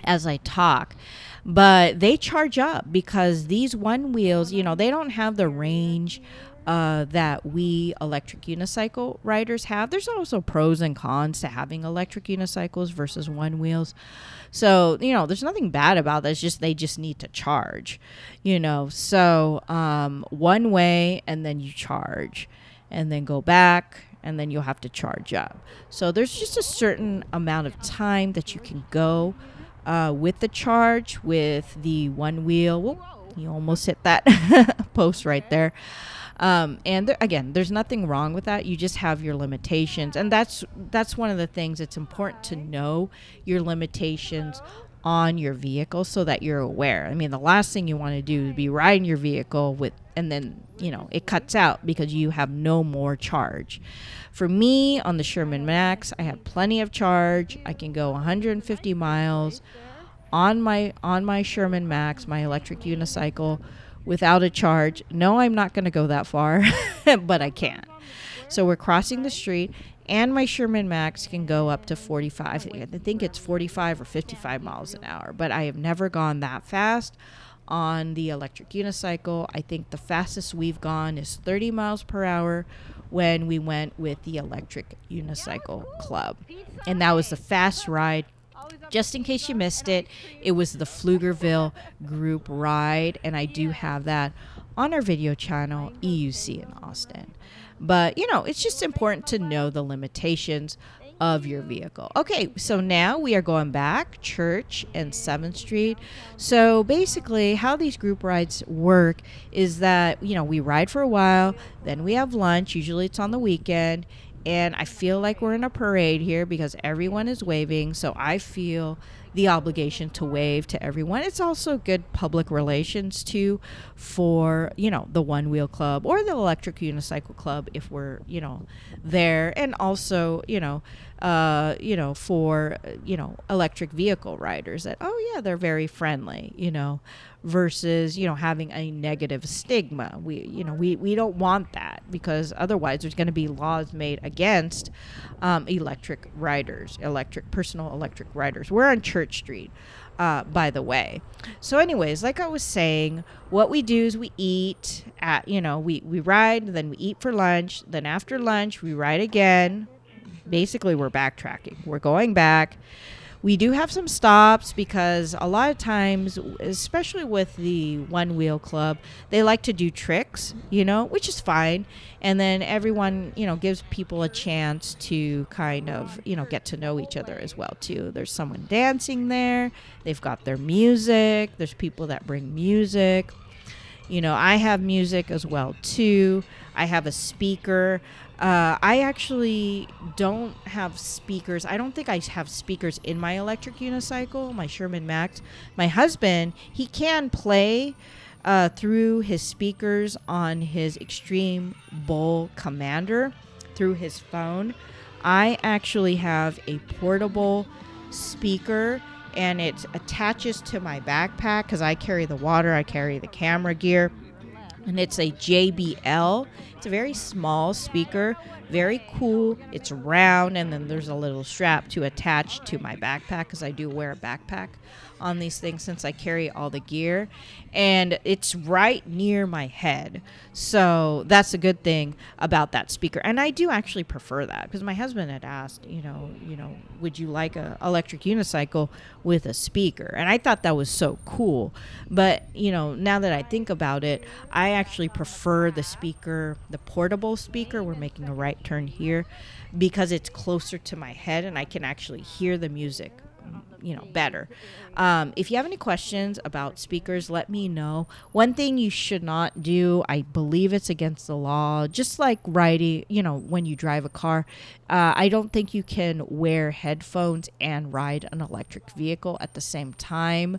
as I talk, but they charge up because these one wheels, they don't have the range that we electric unicycle riders have. There's also pros and cons to having electric unicycles versus one wheels. So, there's nothing bad about that. It's just they just need to charge, So one way, and then you charge, and then go back, and then you'll have to charge up. So there's just a certain amount of time that you can go with the charge with the one wheel. Whoop, you almost hit that post right there. And again, there's nothing wrong with that. You just have your limitations. And that's one of the things. It's important to know your limitations on your vehicle so that you're aware. I mean, the last thing you want to do is be riding your vehicle and then, it cuts out because you have no more charge. For me, on the Sherman Max, I have plenty of charge. I can go 150 miles on my Sherman Max, my electric unicycle, without a charge. No, I'm not going to go that far, but I can. So we're crossing the street, and my Sherman Max can go up to 45. I think it's 45 or 55 miles an hour, but I have never gone that fast on the electric unicycle. I think the fastest we've gone is 30 miles per hour when we went with the electric unicycle club. And that was the fast ride. Just in case you missed it, it was the Pflugerville group ride, and I do have that on our video channel, EUC in Austin. But, it's just important to know the limitations of your vehicle. Okay, so now we are going back, Church and 7th Street. So basically, how these group rides work is that, we ride for a while, then we have lunch, usually it's on the weekend, and I feel like we're in a parade here because everyone is waving. So I feel the obligation to wave to everyone. It's also good public relations too for, the One Wheel Club or the Electric Unicycle Club if we're, there. And also, for, electric vehicle riders that, oh yeah, they're very friendly, versus, having a negative stigma. We don't want that because otherwise there's going to be laws made against electric riders, personal electric riders. We're on Church Street, by the way. So anyways, like I was saying, what we do is we eat we ride, then we eat for lunch. Then after lunch, we ride again. Basically, we're backtracking. We're going back. We do have some stops because a lot of times, especially with the One Wheel Club, they like to do tricks, which is fine. And then everyone, gives people a chance to kind of, get to know each other as well, too. There's someone dancing there. They've got their music. There's people that bring music. I have music as well, too. I have a speaker. I actually don't have speakers. I don't think I have speakers in my electric unicycle, my Sherman Max. My husband, he can play through his speakers on his Extreme Bull Commander through his phone. I actually have a portable speaker, and it attaches to my backpack because I carry the water, I carry the camera gear. And it's a JBL. It's a very small speaker, very cool. It's round, and then there's a little strap to attach to my backpack because I do wear a backpack on these things since I carry all the gear. And it's right near my head. So that's a good thing about that speaker. And I do actually prefer that because my husband had asked, would you like a electric unicycle with a speaker? And I thought that was so cool. But, now that I think about it, I actually prefer the speaker, the portable speaker. We're making a right turn here because it's closer to my head and I can actually hear the music better. If you have any questions about speakers, let me know. One thing you should not do, I believe it's against the law, just like riding, when you drive a car, I don't think you can wear headphones and ride an electric vehicle at the same time.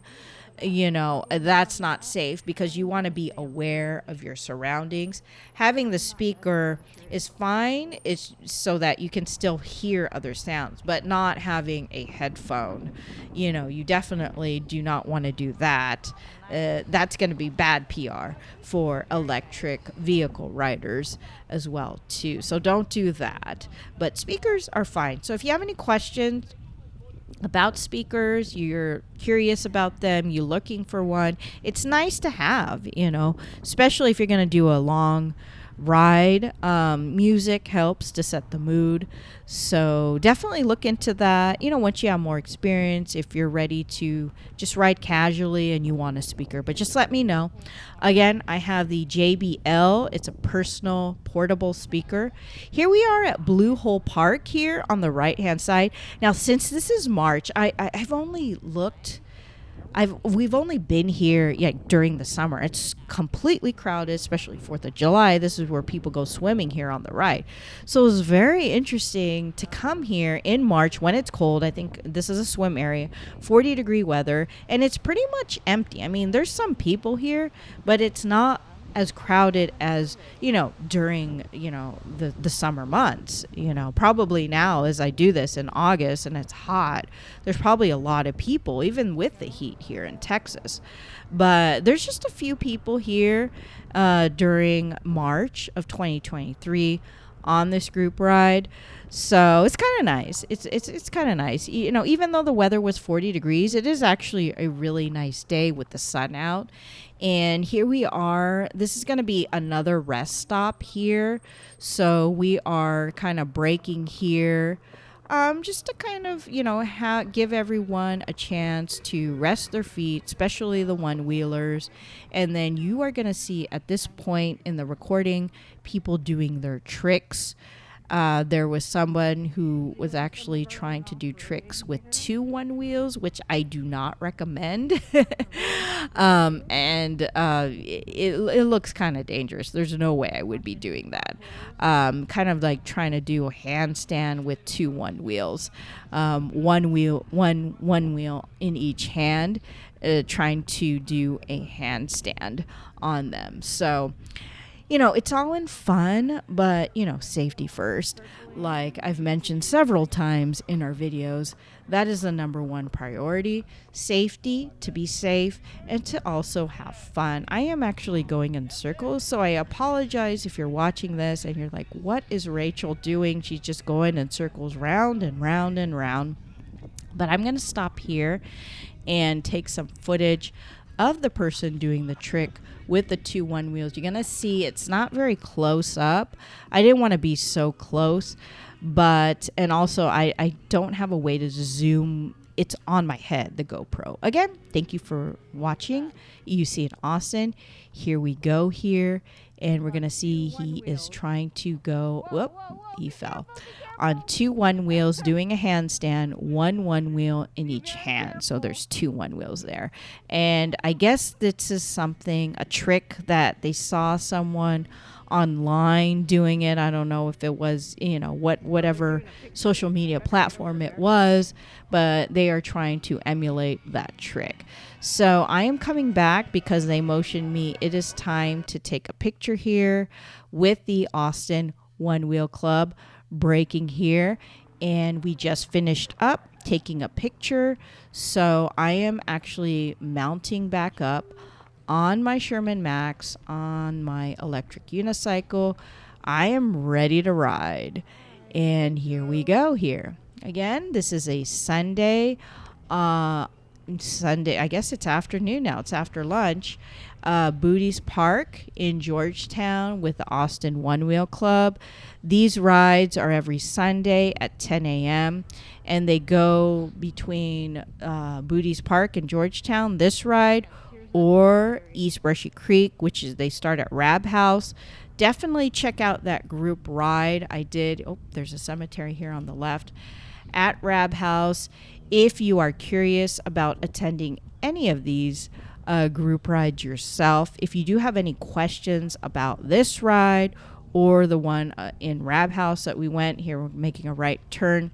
that's not safe because you want to be aware of your surroundings. Having the speaker is fine. It's so that you can still hear other sounds, but not having a headphone. You definitely do not want to do that. That's going to be bad PR for electric vehicle riders as well, too. So don't do that. But speakers are fine. So if you have any questions about speakers, you're curious about them, you're looking for one, it's nice to have, especially if you're going to do a long ride. Music helps to set the mood. So definitely look into that. Once you have more experience, if you're ready to just ride casually and you want a speaker, but just let me know. Again, I have the JBL. It's a personal portable speaker. Here we are at Blue Hole Park here on the right hand side. Now, since this is March, I've only looked. We've only been here during the summer. It's completely crowded, especially 4th of July. This is where people go swimming here on the ride. So it was very interesting to come here in March when it's cold. I think this is a swim area, 40-degree weather, and it's pretty much empty. I mean, there's some people here, but it's not as crowded as during the summer months. Probably now as I do this in August and it's hot, there's probably a lot of people even with the heat here in Texas, but there's just a few people here during March of 2023 on this group ride. So it's kind of nice. It's kind of nice. Even though the weather was 40 degrees, it is actually a really nice day with the sun out. And here we are. This is going to be another rest stop here. So we are kind of breaking here just to kind of, give everyone a chance to rest their feet, especially the one-wheelers. And then you are going to see at this point in the recording people doing their tricks. There was someone who was actually trying to do tricks with 2 one-wheels, which I do not recommend. It looks kind of dangerous. There's no way I would be doing that. Kind of like trying to do a handstand with 2 one-wheels. One wheel in each hand, trying to do a handstand on them. So it's all in fun, but, safety first. Like I've mentioned several times in our videos, that is the number one priority. Safety, to be safe, and to also have fun. I am actually going in circles, so I apologize if you're watching this and you're like, what is Rachel doing? She's just going in circles round and round and round. But I'm going to stop here and take some footage of the person doing the trick with the 2 one-wheels. You're going to see it's not very close up. I didn't want to be so close, and also I don't have a way to zoom. It's on my head, the GoPro. Again, thank you for watching EUC in Austin. Here we go here, and we're going to see he is trying to go, whoop, he fell, on 2 one-wheels, doing a handstand, 1 one-wheel in each hand. So there's 2 one-wheels there. And I guess this is a trick that they saw someone online doing it. I don't know if it was, whatever social media platform it was, but they are trying to emulate that trick. So I am coming back because they motioned me. It is time to take a picture here with the Austin Onewheel Club, breaking here, and we just finished up taking a picture. So I am actually mounting back up on my Sherman Max on my electric unicycle. I am ready to ride, and here we go here. Again, this is a Sunday, I guess it's afternoon now, it's after lunch. Booties Park in Georgetown with the Austin Onewheel Club. These rides are every Sunday at 10 a.m. and they go between Booties Park and Georgetown, this ride, or East Brushy Creek, which is they start at Rab House. Definitely check out that group ride I did. Oh, there's a cemetery here on the left at Rab House. If you are curious about attending any of these group rides yourself, if you do have any questions about this ride or the one in Rab House that we went, here we're making a right turn,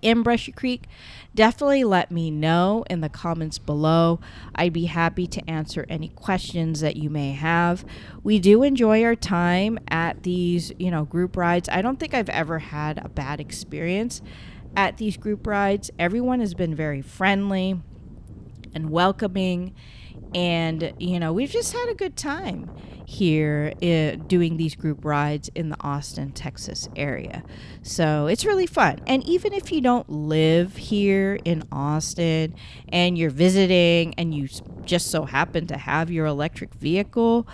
in Brushy Creek, definitely let me know in the comments below. I'd be happy to answer any questions that you may have. We do enjoy our time at these, group rides. I don't think I've ever had a bad experience at these group rides. Everyone has been very friendly and welcoming, and we've just had a good time here doing these group rides in the Austin, Texas area. So it's really fun. And even if you don't live here in Austin and you're visiting and you just so happen to have your electric vehicle,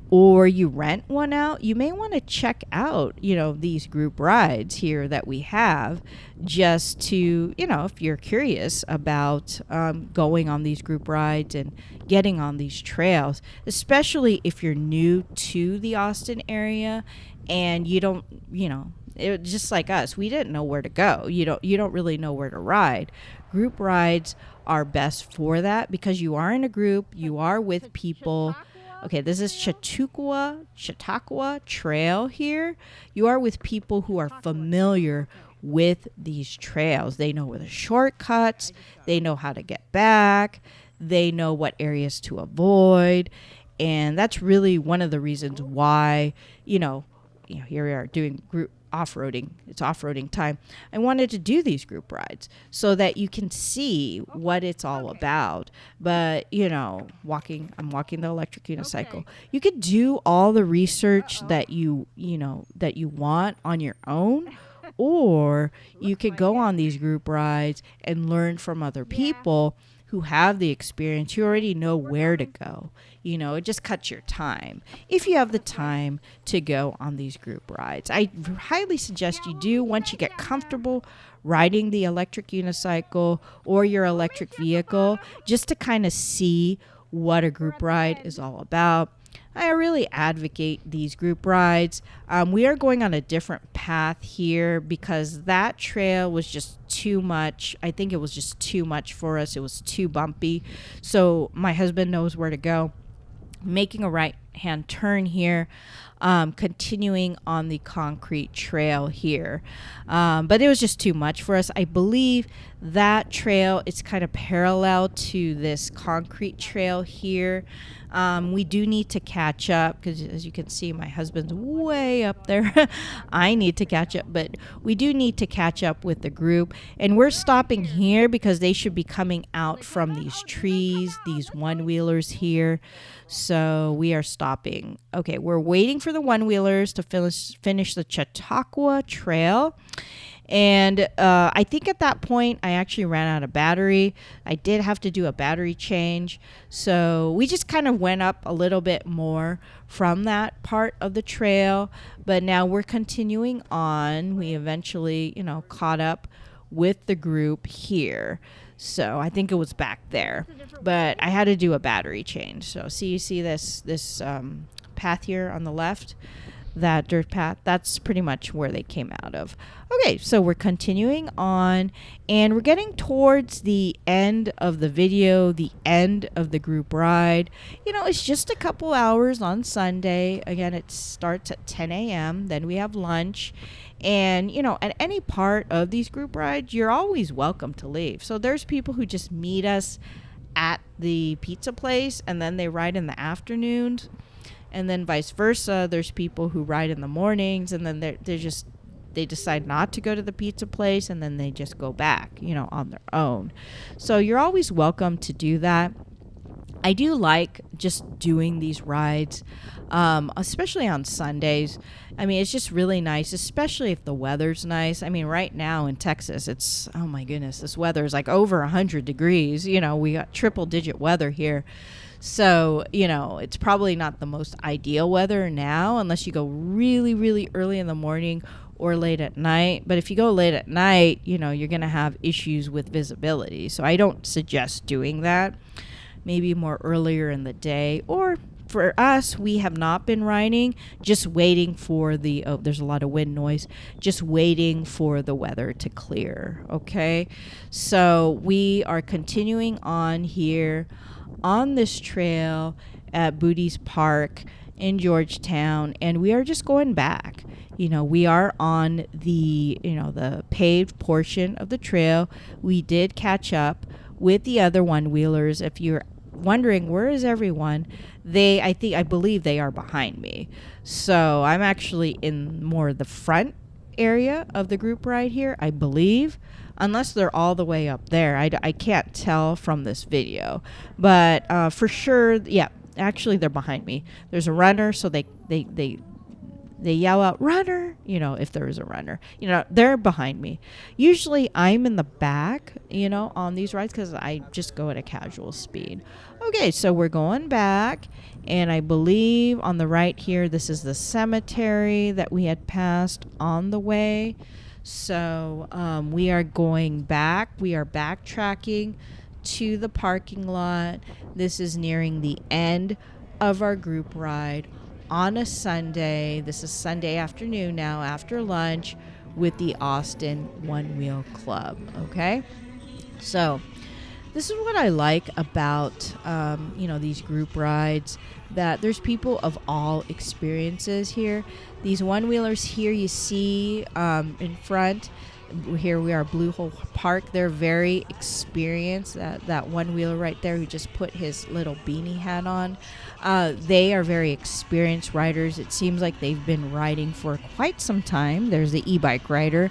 or you rent one out, you may want to check out, these group rides here that we have, just to, if you're curious about going on these group rides and getting on these trails, especially if you're new to the Austin area and you don't, just like us, we didn't know where to go. You don't really know where to ride. Group rides are best for that because you are in a group, you are with people. Okay, this is Chautauqua Trail here. You are with people who are familiar with these trails. They know where the shortcuts, they know how to get back, they know what areas to avoid. And that's really one of the reasons why, here we are doing group off-roading. It's off-roading time. I wanted to do these group rides so that you can see what it's all about. But, I'm walking the electric unicycle. You could do all the research that you want on your own, or you could go on these group rides and learn from other people who have the experience. You already know where to go. It just cuts your time. If you have the time to go on these group rides, I highly suggest you do once you get comfortable riding the electric unicycle or your electric vehicle, just to kind of see what a group ride is all about. I really advocate these group rides. We are going on a different path here because that trail was just too much. I think it was just too much for us. It was too bumpy. So my husband knows where to go. Making a right-hand turn here, continuing on the concrete trail here. But it was just too much for us. I believe that trail is kind of parallel to this concrete trail here. We do need to catch up because, as you can see, my husband's way up there. I need to catch up, but we do need to catch up with the group. And we're stopping here because they should be coming out from these trees, these one-wheelers here. So we are stopping. Okay, we're waiting for the one-wheelers to finish the Chautauqua Trail. And I think at that point, I actually ran out of battery. I did have to do a battery change. So we just kind of went up a little bit more from that part of the trail. But now we're continuing on. We eventually, caught up with the group here. So I think it was back there. But I had to do a battery change. So you see this path here on the left? That dirt path, that's pretty much where they came out of. Okay, so we're continuing on, and we're getting towards the end of the video, the end of the group ride. It's just a couple hours on Sunday. Again, it starts at 10 a.m. Then we have lunch. And, at any part of these group rides, you're always welcome to leave. So there's people who just meet us at the pizza place, and then they ride in the afternoons. And then vice versa, there's people who ride in the mornings, and then they decide not to go to the pizza place, and then they just go back, on their own. So you're always welcome to do that. I do like just doing these rides, especially on Sundays. It's just really nice, especially if the weather's nice. Right now in Texas, it's, oh my goodness, this weather is like over 100 degrees. We got triple digit weather here. So, it's probably not the most ideal weather now unless you go really, really early in the morning or late at night. But if you go late at night, you're going to have issues with visibility. So I don't suggest doing that. Maybe more earlier in the day. Or for us, we have not been riding, just waiting for there's a lot of wind noise, just waiting for the weather to clear. Okay. So we are continuing on here on this trail at Booty's Park. in Georgetown, and we are just going back. We are on the paved portion of the trail. We did catch up with the other one-wheelers. If you're wondering where is everyone, I believe they are behind me. So I'm actually in more the front area of the group right here, I believe, unless they're all the way up there. I can't tell from this video, but for sure, yeah, actually they're behind me. There's a runner, so they yell out runner, if there is a runner. They're behind me. Usually I'm in the back, on these rides, because I just go at a casual speed. Okay, so we're going back, and I believe on the right here, this is the cemetery that we had passed on the way. So we are going back. We are backtracking to the parking lot. This is nearing the end of our group ride on a Sunday. This is Sunday afternoon now, after lunch, with the Austin Onewheel Club. Okay, so this is what I like about these group rides, that there's people of all experiences here. These one-wheelers here you see in front. Here we are, Blue Hole Park. They're very experienced. That one-wheeler right there who just put his little beanie hat on. They are very experienced riders. It seems like they've been riding for quite some time. There's the e-bike rider.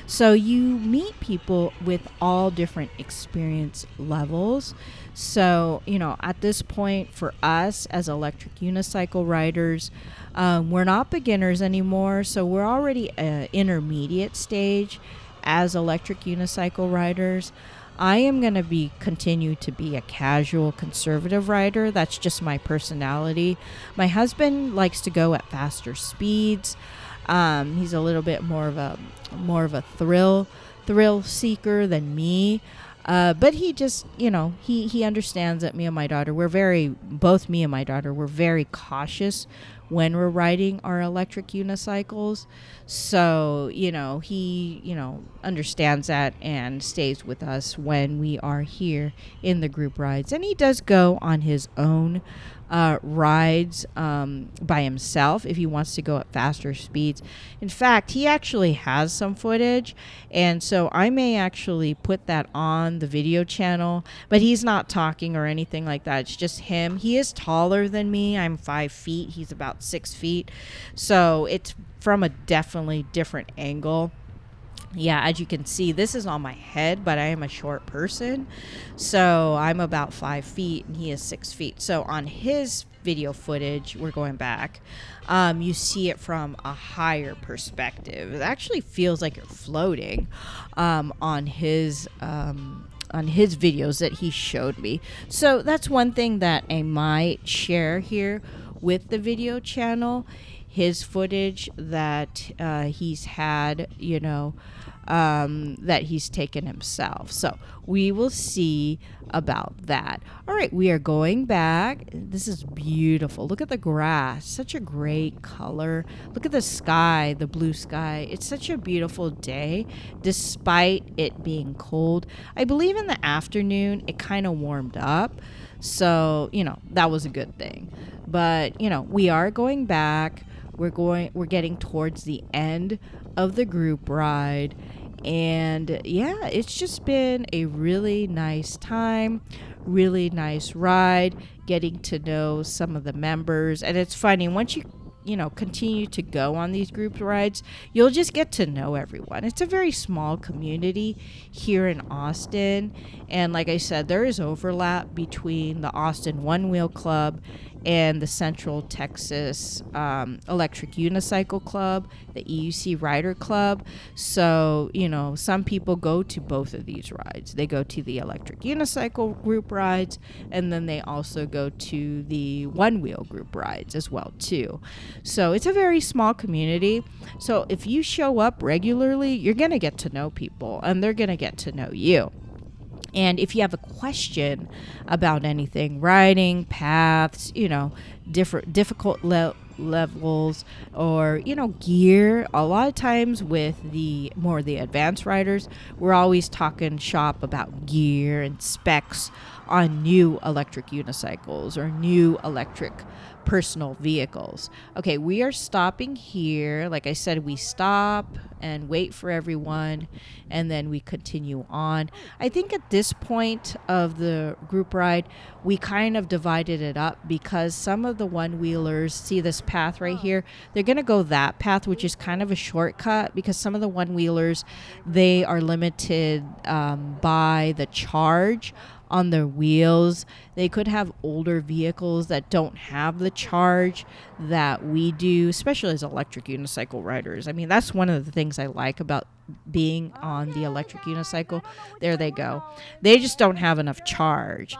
So you meet people with all different experience levels. So, at this point for us as electric unicycle riders, we're not beginners anymore. So we're already intermediate stage as electric unicycle riders. I am going to continue to be a casual conservative rider. That's just my personality. My husband likes to go at faster speeds. He's a little bit more of a thrill seeker than me. But he just, he understands that me and my daughter, we're very cautious when we're riding our electric unicycles. So, he, understands that and stays with us when we are here in the group rides. And he does go on his own rides by himself if he wants to go at faster speeds. In fact, he actually has some footage, and so I may actually put that on the video channel, but he's not talking or anything like that. It's just him. He is taller than me. I'm 5 feet. He's about 6 feet. So it's from a definitely different angle. Yeah, as you can see, this is on my head, but I am a short person. So I'm about 5 feet and he is 6 feet. So on his video footage, we're going back, you see it from a higher perspective. It actually feels like you're floating on his videos that he showed me. So that's one thing that I might share here with the video channel. His footage that he's had, that he's taken himself. So we will see about that. All right, we are going back. This is beautiful. Look at the grass. Such a great color. Look at the sky, the blue sky. It's such a beautiful day, despite it being cold. I believe in the afternoon, it kind of warmed up. So, that was a good thing. But, we are going back. We're getting towards the end of the group ride, and yeah, it's just been a really nice time, really nice ride, getting to know some of the members. And it's funny, once you continue to go on these group rides, you'll just get to know everyone. It's a very small community here in Austin, and like I said, there is overlap between the Austin Onewheel Club and the Central Texas Electric Unicycle Club, the EUC Rider Club. So, some people go to both of these rides. They go to the electric unicycle group rides, and then they also go to the one-wheel group rides as well, too. So it's a very small community. So if you show up regularly, you're going to get to know people, and they're going to get to know you. And if you have a question about anything, riding, paths, different difficult levels or, gear. A lot of times with the advanced riders, we're always talking shop about gear and specs on new electric unicycles or new electric personal vehicles. Okay, we are stopping here. Like I said, we stop and wait for everyone, and then we continue on. I think at this point of the group ride, we kind of divided it up because some of the one-wheelers, see this path right here, they're going to go that path, which is kind of a shortcut, because some of the one-wheelers, they are limited by the charge on their wheels. They could have older vehicles that don't have the charge that we do, especially as electric unicycle riders. I mean, that's one of the things I like about being on the electric unicycle. There they go. They just don't have enough charge.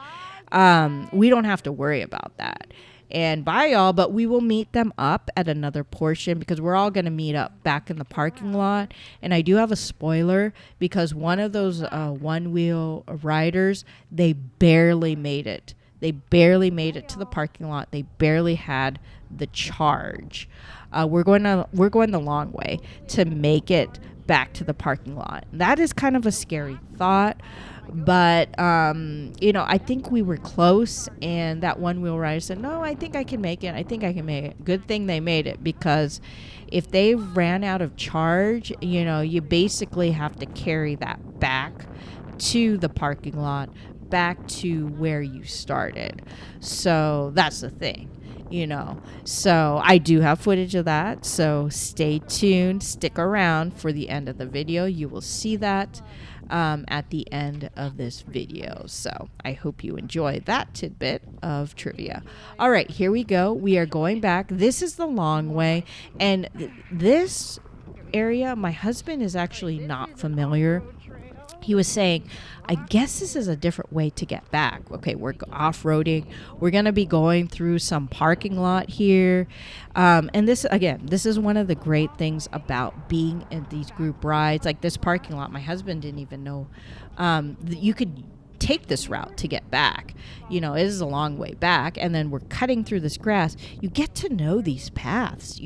We don't have to worry about that. And bye, y'all, but we will meet them up at another portion because we're all going to meet up back in the parking lot. And I do have a spoiler because one of those one-wheel riders, they barely made it. They barely made it to the parking lot. They barely had the charge. We're going the long way to make it back to the parking lot. That is kind of a scary thought. But, I think we were close, and that one-wheel rider said, no, I think I can make it. I think I can make it. Good thing they made it, because if they ran out of charge, you basically have to carry that back to the parking lot, back to where you started. So that's the thing. So I do have footage of that, so stay tuned, stick around for the end of the video. You will see that at the end of this video. So I hope you enjoy that tidbit of trivia. All right, here we go. We are going back. This is the long way, and this area, my husband is actually not familiar. He was saying, I guess this is a different way to get back. Okay, we're off-roading. We're going to be going through some parking lot here. And this is one of the great things about being in these group rides. Like this parking lot, my husband didn't even know that you could take this route to get back. It is a long way back, and then we're cutting through this grass. You get to know these paths,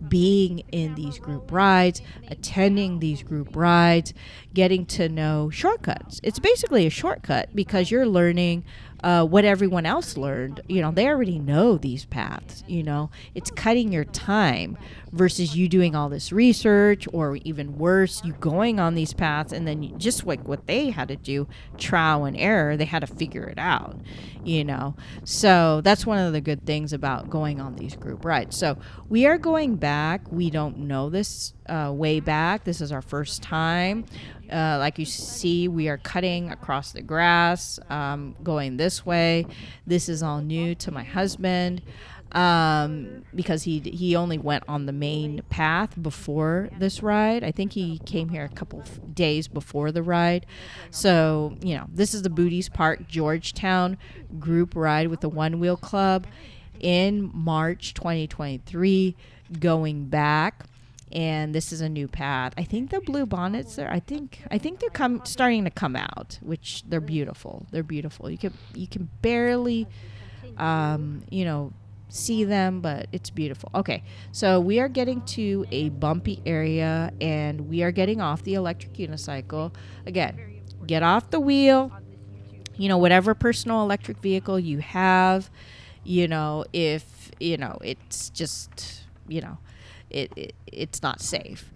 being in these group rides, attending these group rides, getting to know shortcuts. It's basically a shortcut because you're learning what everyone else learned. They already know these paths. It's cutting your time versus you doing all this research, or even worse, you going on these paths and then just like what they had to do, trial and error, they had to figure it out. So that's one of the good things about going on these group rides. So we are going back. We don't know this way back. This is our first time. Like you see, we are cutting across the grass, going this way. This is all new to my husband because he only went on the main path before this ride. I think he came here a couple days before the ride. So, this is the Booties Park Georgetown group ride with the Onewheel Club in March 2023, going back. And this is a new path. I think the blue bonnets there. I think they're starting to come out, which they're beautiful. They're beautiful. You can barely, see them, but it's beautiful. Okay, so we are getting to a bumpy area, and we are getting off the electric unicycle. Again, get off the wheel. Whatever personal electric vehicle you have. If it's just it's not safe.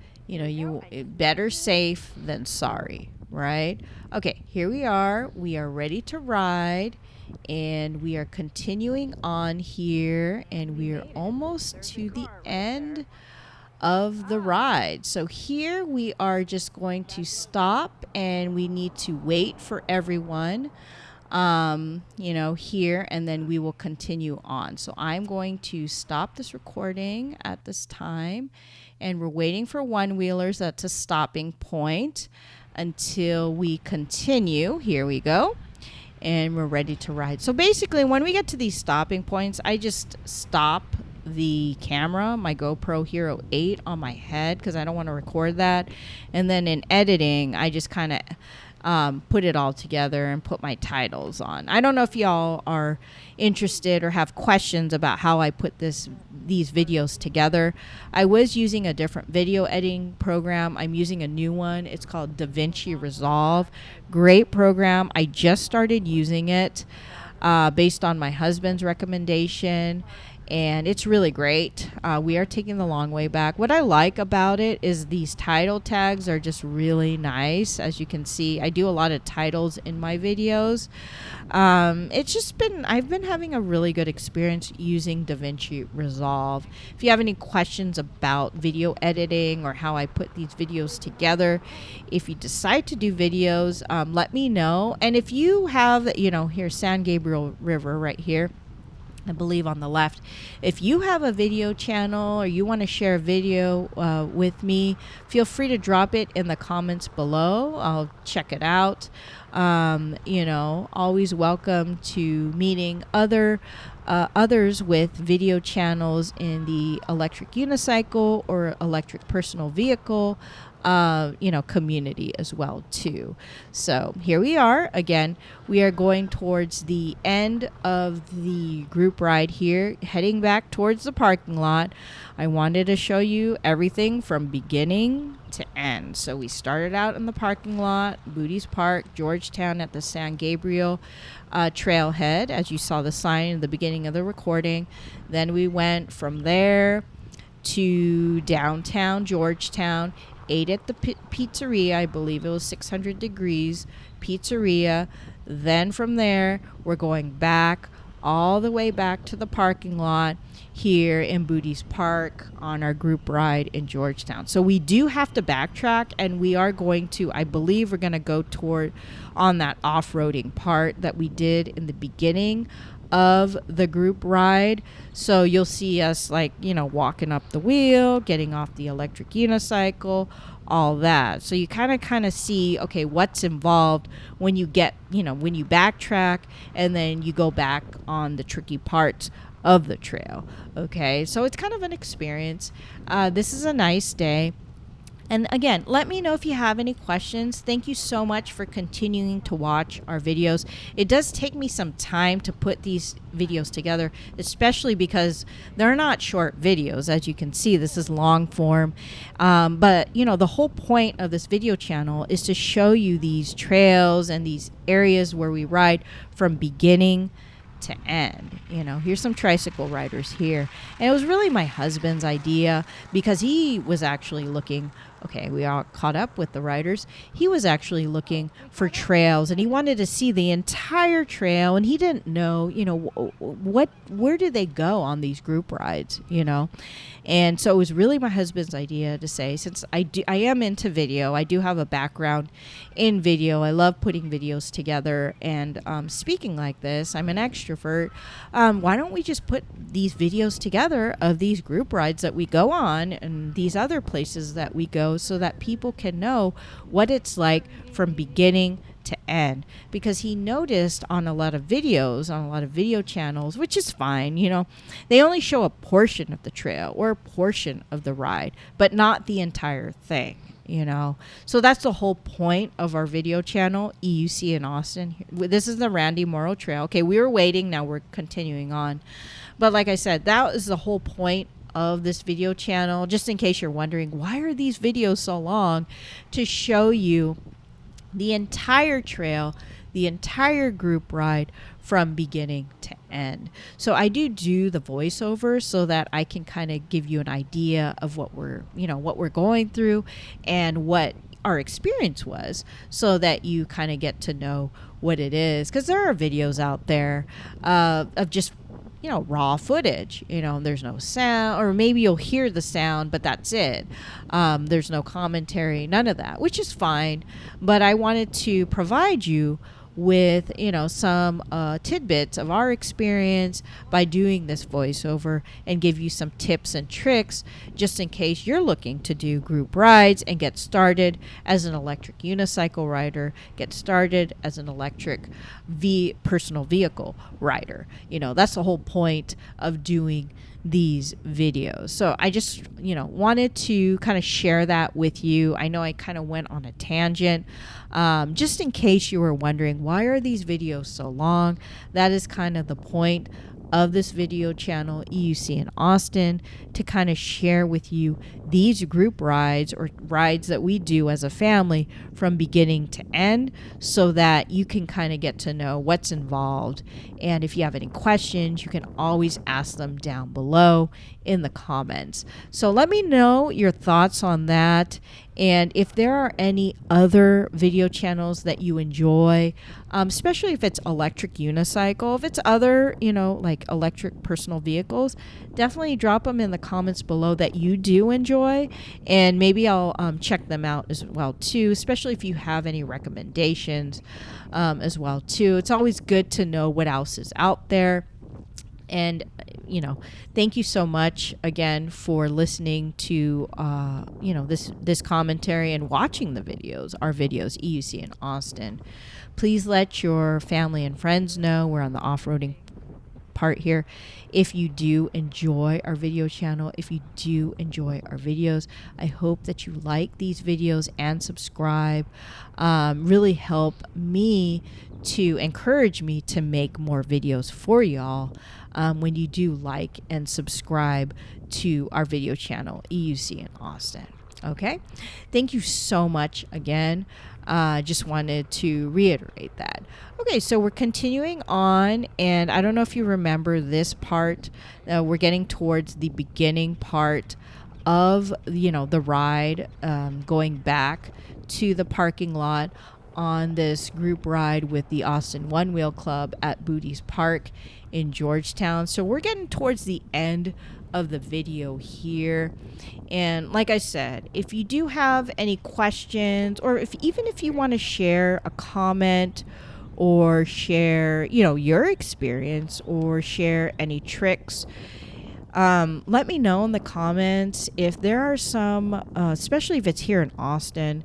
Better safe than sorry, right? Okay, here we are. We are ready to ride, and we are continuing on here, and we are almost to the end of the ride. So here we are just going to stop, and we need to wait for everyone here, and then we will continue on. So I'm going to stop this recording at this time, and we're waiting for one-wheelers. That's a stopping point until we continue. Here we go. And we're ready to ride. So basically, when we get to these stopping points, I just stop the camera, my GoPro Hero 8 on my head, because I don't want to record that. And then in editing, I just kind of put it all together and put my titles on. I don't know if y'all are interested or have questions about how I put these videos together. I was using a different video editing program. I'm using a new one. It's called DaVinci Resolve. Great program. I just started using it based on my husband's recommendation, and it's really great. We are taking the long way back. What I like about it is these title tags are just really nice. As you can see, I do a lot of titles in my videos. I've been having a really good experience using DaVinci Resolve. If you have any questions about video editing or how I put these videos together, if you decide to do videos, let me know. And if you have, here's San Gabriel River right here, I believe on the left. If you have a video channel or you want to share a video with me, feel free to drop it in the comments below. I'll check it out. Always welcome to meeting others with video channels in the electric unicycle or electric personal vehicle community as well too. So here we are again. We are going towards the end of the group ride here, heading back towards the parking lot. I wanted to show you everything from beginning to end. So we started out in the parking lot, Booties Park, Georgetown at the San Gabriel trailhead, as you saw the sign in the beginning of the recording. Then we went from there to downtown Georgetown, ate at the pizzeria. I believe it was 600 Degrees Pizzeria. Then from there, we're going back all the way back to the parking lot here in Booties Park on our group ride in Georgetown. So we do have to backtrack, and we are going to, I believe we're going to go toward on that off-roading part that we did in the beginning of the group ride. So you'll see us walking up the wheel, getting off the electric unicycle, all that. So you kind of see, okay, what's involved when you get, when you backtrack and then you go back on the tricky parts of the trail. Okay, so it's kind of an experience. This is a nice day. And again, let me know if you have any questions. Thank you so much for continuing to watch our videos. It does take me some time to put these videos together, especially because they're not short videos. As you can see, this is long form. But, the whole point of this video channel is to show you these trails and these areas where we ride from beginning to end. Here's some tricycle riders here. And it was really my husband's idea because he was actually looking, okay, we all caught up with the riders. He was actually looking for trails, and he wanted to see the entire trail, and he didn't know, where do they go on these group rides, And so it was really my husband's idea to say, since I am into video, I do have a background in video. I love putting videos together, and speaking like this, I'm an extrovert. Why don't we just put these videos together of these group rides that we go on and these other places that we go, so that people can know what it's like from beginning to end? Because he noticed on a lot of videos, on a lot of video channels, which is fine, they only show a portion of the trail or a portion of the ride, but not the entire thing. So that's the whole point of our video channel, EUC in Austin. This is the Randy Morrow Trail. Okay, we were waiting, now we're continuing on. But like I said, that is the whole point of this video channel. Just in case you're wondering, why are these videos so long? To show you the entire trail, the entire group ride from beginning to end. So I do the voiceover so that I can kind of give you an idea of what we're going through and what our experience was, so that you kind of get to know what it is. Because there are videos out there of just raw footage, there's no sound, or maybe you'll hear the sound, but that's it. There's no commentary, none of that, which is fine. But I wanted to provide you with, some tidbits of our experience by doing this voiceover, and give you some tips and tricks just in case you're looking to do group rides and get started as an electric unicycle rider, get started as an electric personal vehicle rider. That's the whole point of doing these videos. So I just, wanted to kind of share that with you. I know I kind of went on a tangent. Just in case you were wondering, why are these videos so long? That is kind of the point of this video channel, EUC in Austin, to kind of share with you these group rides or rides that we do as a family from beginning to end, so that you can kind of get to know what's involved. And if you have any questions, you can always ask them down below in the comments. So let me know your thoughts on that. And if there are any other video channels that you enjoy, especially if it's electric unicycle, if it's other, like electric personal vehicles, definitely drop them in the comments below that you do enjoy. And maybe I'll check them out as well too, especially if you have any recommendations as well too. It's always good to know what else is out there. And, thank you so much again for listening to, this commentary and watching the videos, our videos, EUC in Austin. Please let your family and friends know. We're on the off-roading part here. If you do enjoy our video channel, if you do enjoy our videos, I hope that you like these videos and subscribe. Really help me to encourage me to make more videos for y'all when you do like and subscribe to our video channel, EUC in Austin. Okay? Thank you so much again. Just wanted to reiterate that. Okay, so we're continuing on, and I don't know if you remember this part. We're getting towards the beginning part of, the ride, going back to the parking lot on this group ride with the Austin Onewheel Club at Degrees Park in Georgetown. So we're getting towards the end of the video here. And like I said, if you do have any questions, or even if you want to share a comment or share, your experience, or share any tricks, let me know in the comments. If there are some, especially if it's here in Austin,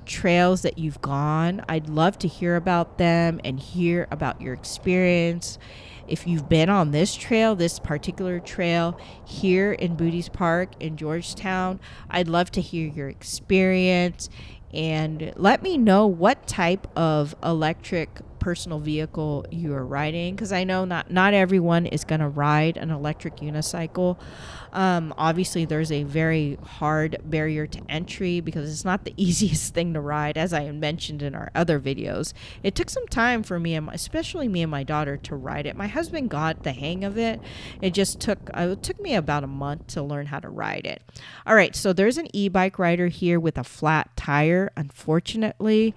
trails that you've gone, I'd love to hear about them and hear about your experience. If you've been on this trail, this particular trail here in Degrees Park in Georgetown, I'd love to hear your experience, and let me know what type of electric personal vehicle you are riding, because I know not everyone is going to ride an electric unicycle. Obviously, there's a very hard barrier to entry because it's not the easiest thing to ride, as I mentioned in our other videos. It took some time for me, and especially me and my daughter, to ride it. My husband got the hang of it. It took me about a month to learn how to ride it. All right, so there's an e-bike rider here with a flat tire, unfortunately.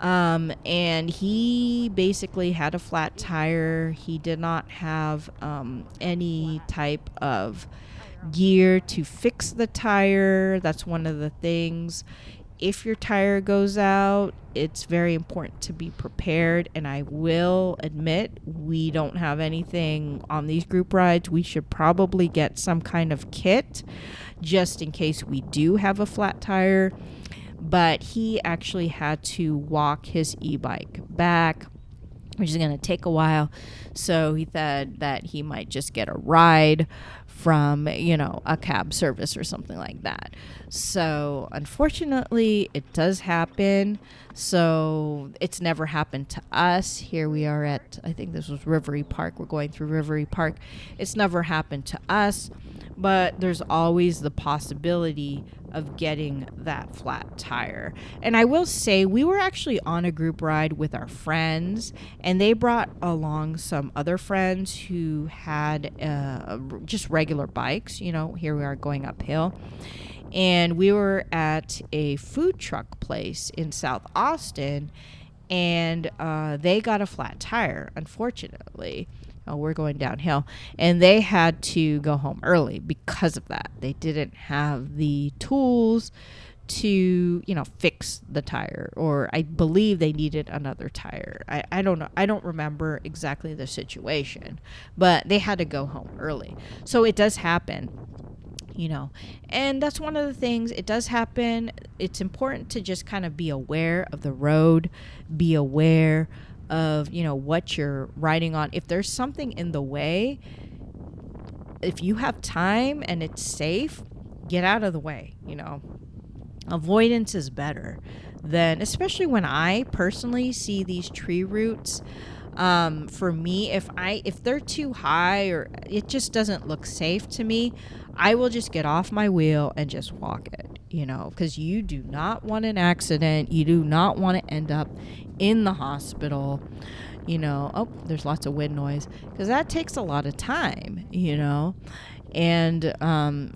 And he basically had a flat tire. He did not have any type of gear to fix the tire. That's one of the things. If your tire goes out, it's very important to be prepared. And I will admit, we don't have anything on these group rides. We should probably get some kind of kit just in case we do have a flat tire. But he actually had to walk his e-bike back, which is going to take a while. So he thought that he might just get a ride from, a cab service or something like that. So unfortunately, it does happen. So it's never happened to us. Here we are at, I think this was Rivery Park. We're going through Rivery Park. It's never happened to us, but there's always the possibility of getting that flat tire. And I will say, we were actually on a group ride with our friends, and they brought along some other friends who had just regular bikes. Here we are going uphill. And we were at a food truck place in South Austin, and they got a flat tire, unfortunately. We're going downhill, and they had to go home early because of that. They didn't have the tools to, fix the tire, or I believe they needed another tire. I don't know. I don't remember exactly the situation, but they had to go home early. So it does happen, and that's one of the things. It does happen. It's important to just kind of be aware of the road, be aware of, what you're riding on. If there's something in the way, if you have time and it's safe, get out of the way. Avoidance is better than, especially when I personally see these tree roots. For me, if they're too high or it just doesn't look safe to me, I will just get off my wheel and just walk it, because you do not want an accident. You do not want to end up in the hospital. Oh, there's lots of wind noise, because that takes a lot of time, and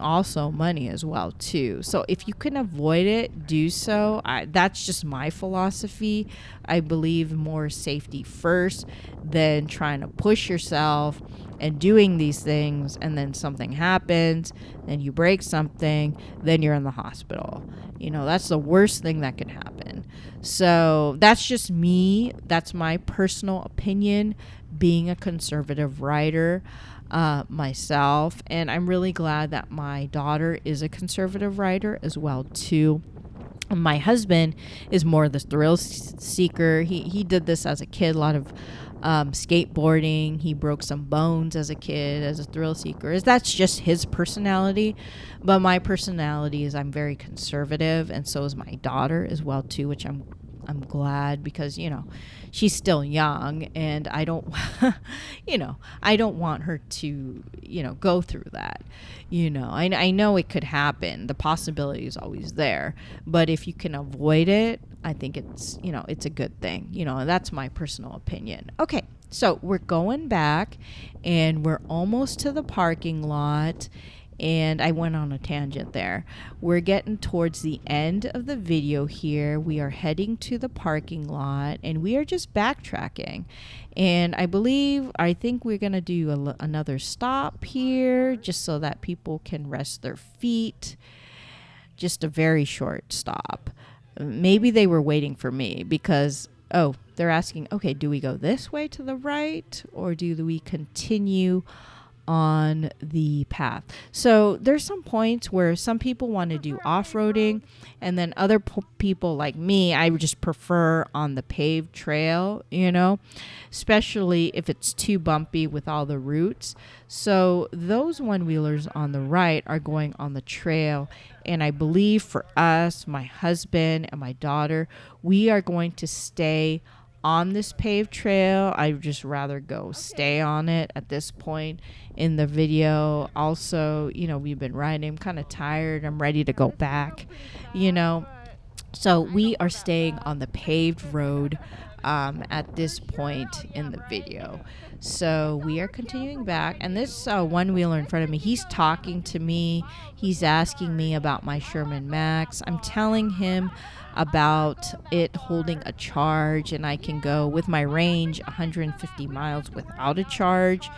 also money as well too. So if you can avoid it, do so. That's just my philosophy. I believe more safety first than trying to push yourself and doing these things, and then something happens, then you break something, then you're in the hospital. That's the worst thing that can happen. So that's just me. That's my personal opinion, being a conservative rider myself. And I'm really glad that my daughter is a conservative rider as well too. My husband is more the thrill seeker. He did this as a kid, a lot of skateboarding. He broke some bones as a kid as a thrill seeker. That's just his personality. But my personality is I'm very conservative, and so is my daughter as well too, which I'm glad, because she's still young, and I don't I don't want her to go through that. I know it could happen. The possibility is always there, but if you can avoid it, I think it's it's a good thing. And that's my personal opinion. Okay, so we're going back, and we're almost to the parking lot. And I went on a tangent there. We're getting towards the end of the video here. We are heading to the parking lot, and we are just backtracking. And I think we're going to do another stop here, just so that people can rest their feet. Just a very short stop. Maybe they were waiting for me because, they're asking, okay, do we go this way to the right, or do we continue on the path? So there's some points where some people want to do off-roading, and then other people like me, I just prefer on the paved trail, especially if it's too bumpy with all the roots. So those one-wheelers on the right are going on the trail, and I believe for us, my husband and my daughter, we are going to stay on this paved trail. I would just rather stay on it at this point in the video. Also, we've been riding. I'm kind of tired. I'm ready to go back, So we are staying on the paved road at this point in the video. So we are continuing back, and this one-wheeler in front of me, he's talking to me. He's asking me about my Sherman Max. I'm telling him about it holding a charge, and I can go with my range 150 miles without a charge,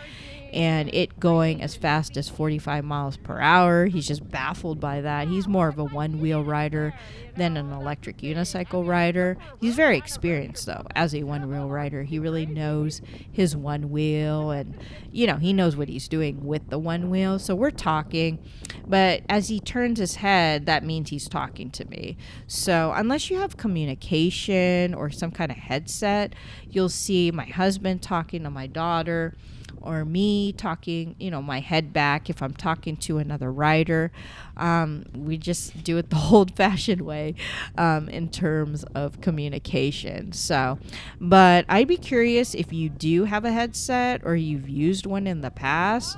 and it going as fast as 45 miles per hour. He's just baffled by that. He's more of a one-wheel rider than an electric unicycle rider. He's very experienced, though, as a one-wheel rider. He really knows his one wheel, and, he knows what he's doing with the one wheel. So we're talking, but as he turns his head, that means he's talking to me. So unless you have communication or some kind of headset, you'll see my husband talking to my daughter, or me talking, my head back if I'm talking to another rider. We just do it the old-fashioned way in terms of communication. So, but I'd be curious if you do have a headset or you've used one in the past.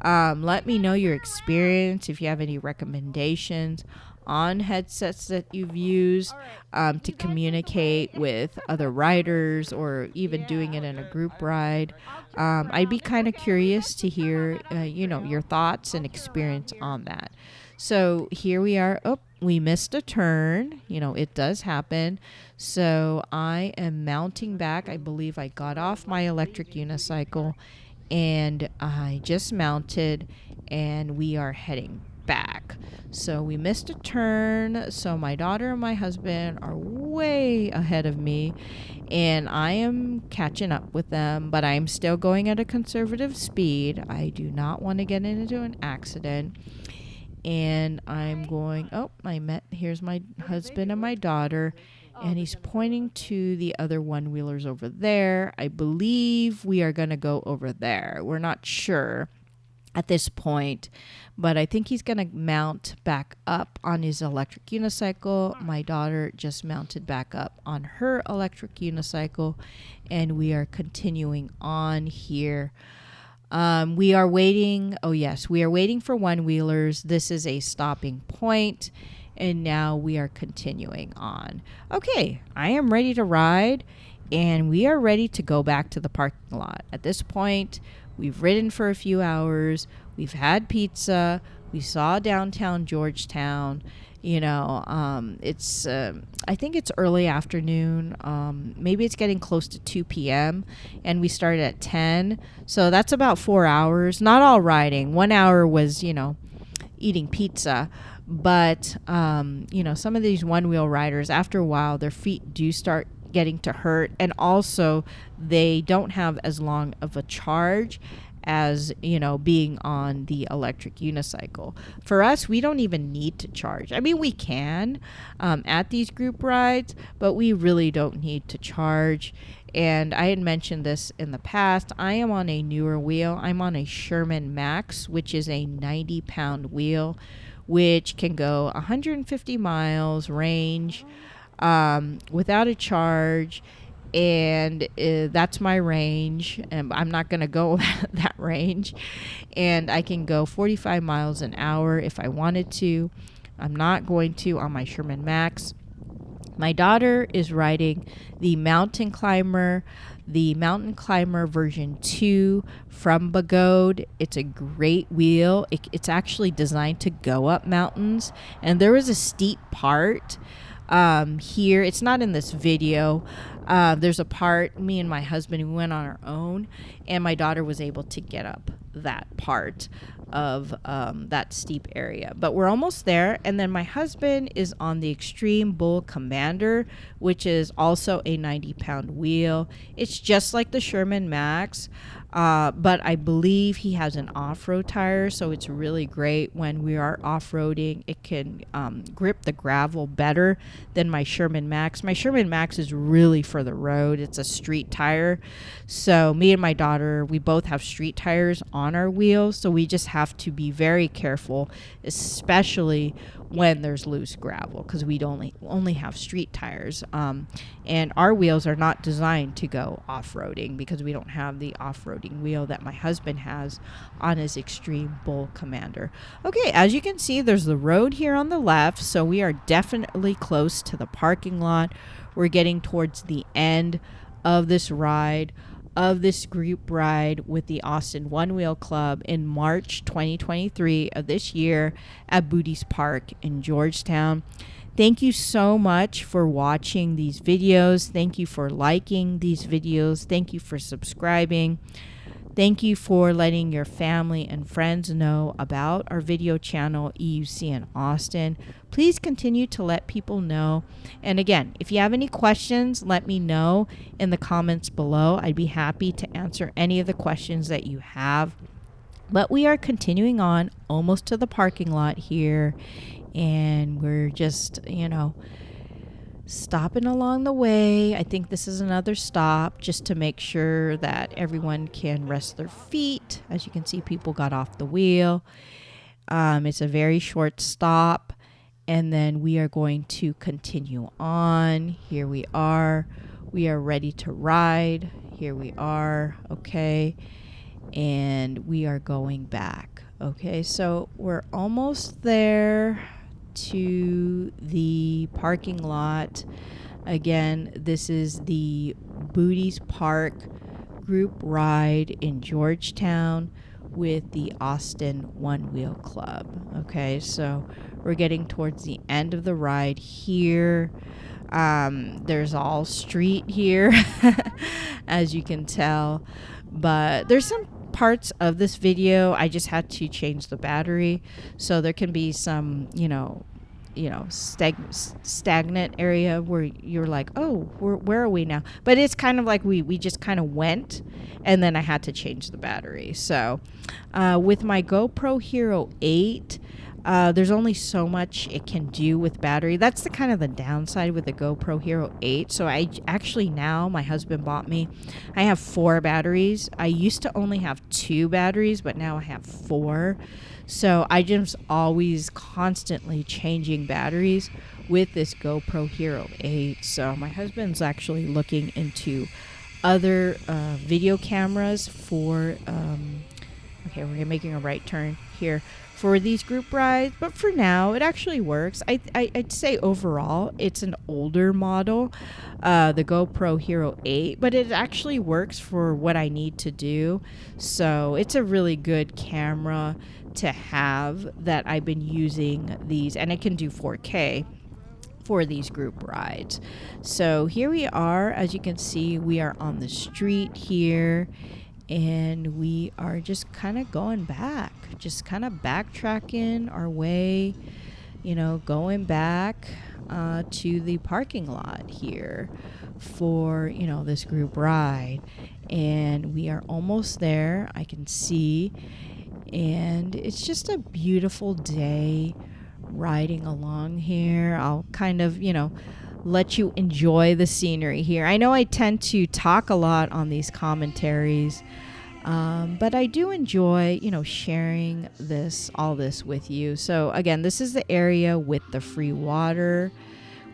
Let me know your experience, if you have any recommendations on headsets that you've used to communicate with other riders, or even doing it in a group ride. I'd be kind of curious to hear, your thoughts and experience on that. So here we are. Oh, we missed a turn. It does happen. So I am mounting back. I believe I got off my electric unicycle, and I just mounted, and we are heading back. So we missed a turn. So my daughter and my husband are way ahead of me, and I am catching up with them, but I'm still going at a conservative speed. I do not want to get into an accident. And I'm going, here's my husband and my daughter, and he's pointing to the other one-wheelers over there. I believe we are going to go over there. We're not sure at this point, but I think he's going to mount back up on his electric unicycle. My daughter just mounted back up on her electric unicycle, and we are continuing on here. We are waiting. Oh, yes, we are waiting for one-wheelers. This is a stopping point, and now we are continuing on. Okay, I am ready to ride, and we are ready to go back to the parking lot. At this point, we've ridden for a few hours. We've had pizza. We saw downtown Georgetown. It's I think it's early afternoon. Maybe it's getting close to 2 p.m. and we started at 10. So that's about 4 hours. Not all riding. 1 hour was, eating pizza. But, some of these one-wheel riders, after a while, their feet do start getting to hurt. And also, they don't have as long of a charge as being on the electric unicycle. For us, we don't even need to charge. I mean, we can at these group rides, but we really don't need to charge. And I had mentioned this in the past. I am on a newer wheel. I'm on a Sherman Max, which is a 90-pound wheel, which can go 150 miles range without a charge. And that's my range, and I'm not going to go that range. And I can go 45 miles an hour if I wanted to. I'm not going to on my Sherman Max. My daughter is riding the Mountain Climber version 2 from Bagode. It's a great wheel. It's actually designed to go up mountains, and there was a steep part here. It's not in this video. There's a part, me and my husband, we went on our own, and my daughter was able to get up that part of that steep area. But we're almost there. And then my husband is on the Extreme Bull Commander, which is also a 90-pound wheel. It's just like the Sherman Max, but I believe he has an off-road tire, so it's really great when we are off-roading. It can grip the gravel better than my Sherman Max. My Sherman Max is really for the road. It's a street tire. So me and my daughter, we both have street tires on our wheels, so we just have to be very careful, especially when there's loose gravel, because we only have street tires. And our wheels are not designed to go off-roading because we don't have the off-roading wheel that my husband has on his Extreme Bull Commander. Okay, as you can see, there's the road here on the left, so we are definitely close to the parking lot. We're getting towards the end of this ride, of this group ride with the Austin Onewheel Club in March 2023 of this year at Booties Park in Georgetown. Thank you so much for watching these videos. Thank you for liking these videos. Thank you for subscribing. Thank you for letting your family and friends know about our video channel, EUC in Austin. Please continue to let people know. And again, if you have any questions, let me know in the comments below. I'd be happy to answer any of the questions that you have. But we are continuing on almost to the parking lot here. And we're just, stopping along the way. I think this is another stop just to make sure that everyone can rest their feet. As you can see, people got off the wheel. It's a very short stop, and then we are going to continue on. Here we are. We are ready to ride. Here we are. Okay. And we are going back. Okay. So we're almost there to the parking lot. Again, this is the Booties Park group ride in Georgetown with the Austin Onewheel Club. Okay, so we're getting towards the end of the ride here. There's all street here, as you can tell, but there's some parts of this video I just had to change the battery, so there can be some, stagnant area where you're like, oh, where are we now? But it's kind of like we just kind of went, and then I had to change the battery. So with my GoPro Hero 8, there's only so much it can do with battery. That's the kind of the downside with the GoPro Hero 8. So I actually, now my husband bought me, I have 4 batteries. I used to only have 2 batteries, but now I have 4. So I just always constantly changing batteries with this GoPro Hero 8. So my husband's actually looking into other video cameras for, okay, we're making a right turn here, for these group rides, but for now it actually works. I'd say overall it's an older model, the GoPro Hero 8, but it actually works for what I need to do. So it's a really good camera to have that I've been using these, and it can do 4K for these group rides. So here we are, as you can see, we are on the street here, and we are just kind of going back, just kind of backtracking our way, going back to the parking lot here for, this group ride. And we are almost there, I can see. And it's just a beautiful day riding along here. I'll kind of, let you enjoy the scenery here. I know I tend to talk a lot on these commentaries, but I do enjoy, sharing all this with you. So again, this is the area with the free water.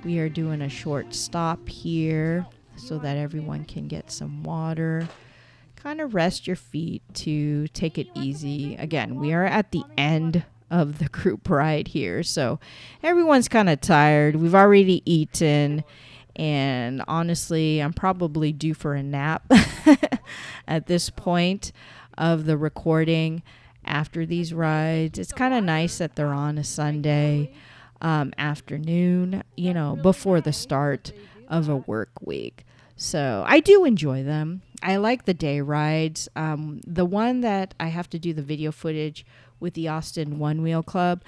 We are doing a short stop here so that everyone can get some water. Kind of rest your feet to take it easy. Again, we are at the end of the group ride here, so everyone's kind of tired. We've already eaten, and honestly, I'm probably due for a nap at this point of the recording after these rides. It's kind of nice that they're on a Sunday afternoon, before the start of a work week. So I do enjoy them. I like the day rides. The one that I have to do the video footage with the Austin Onewheel Club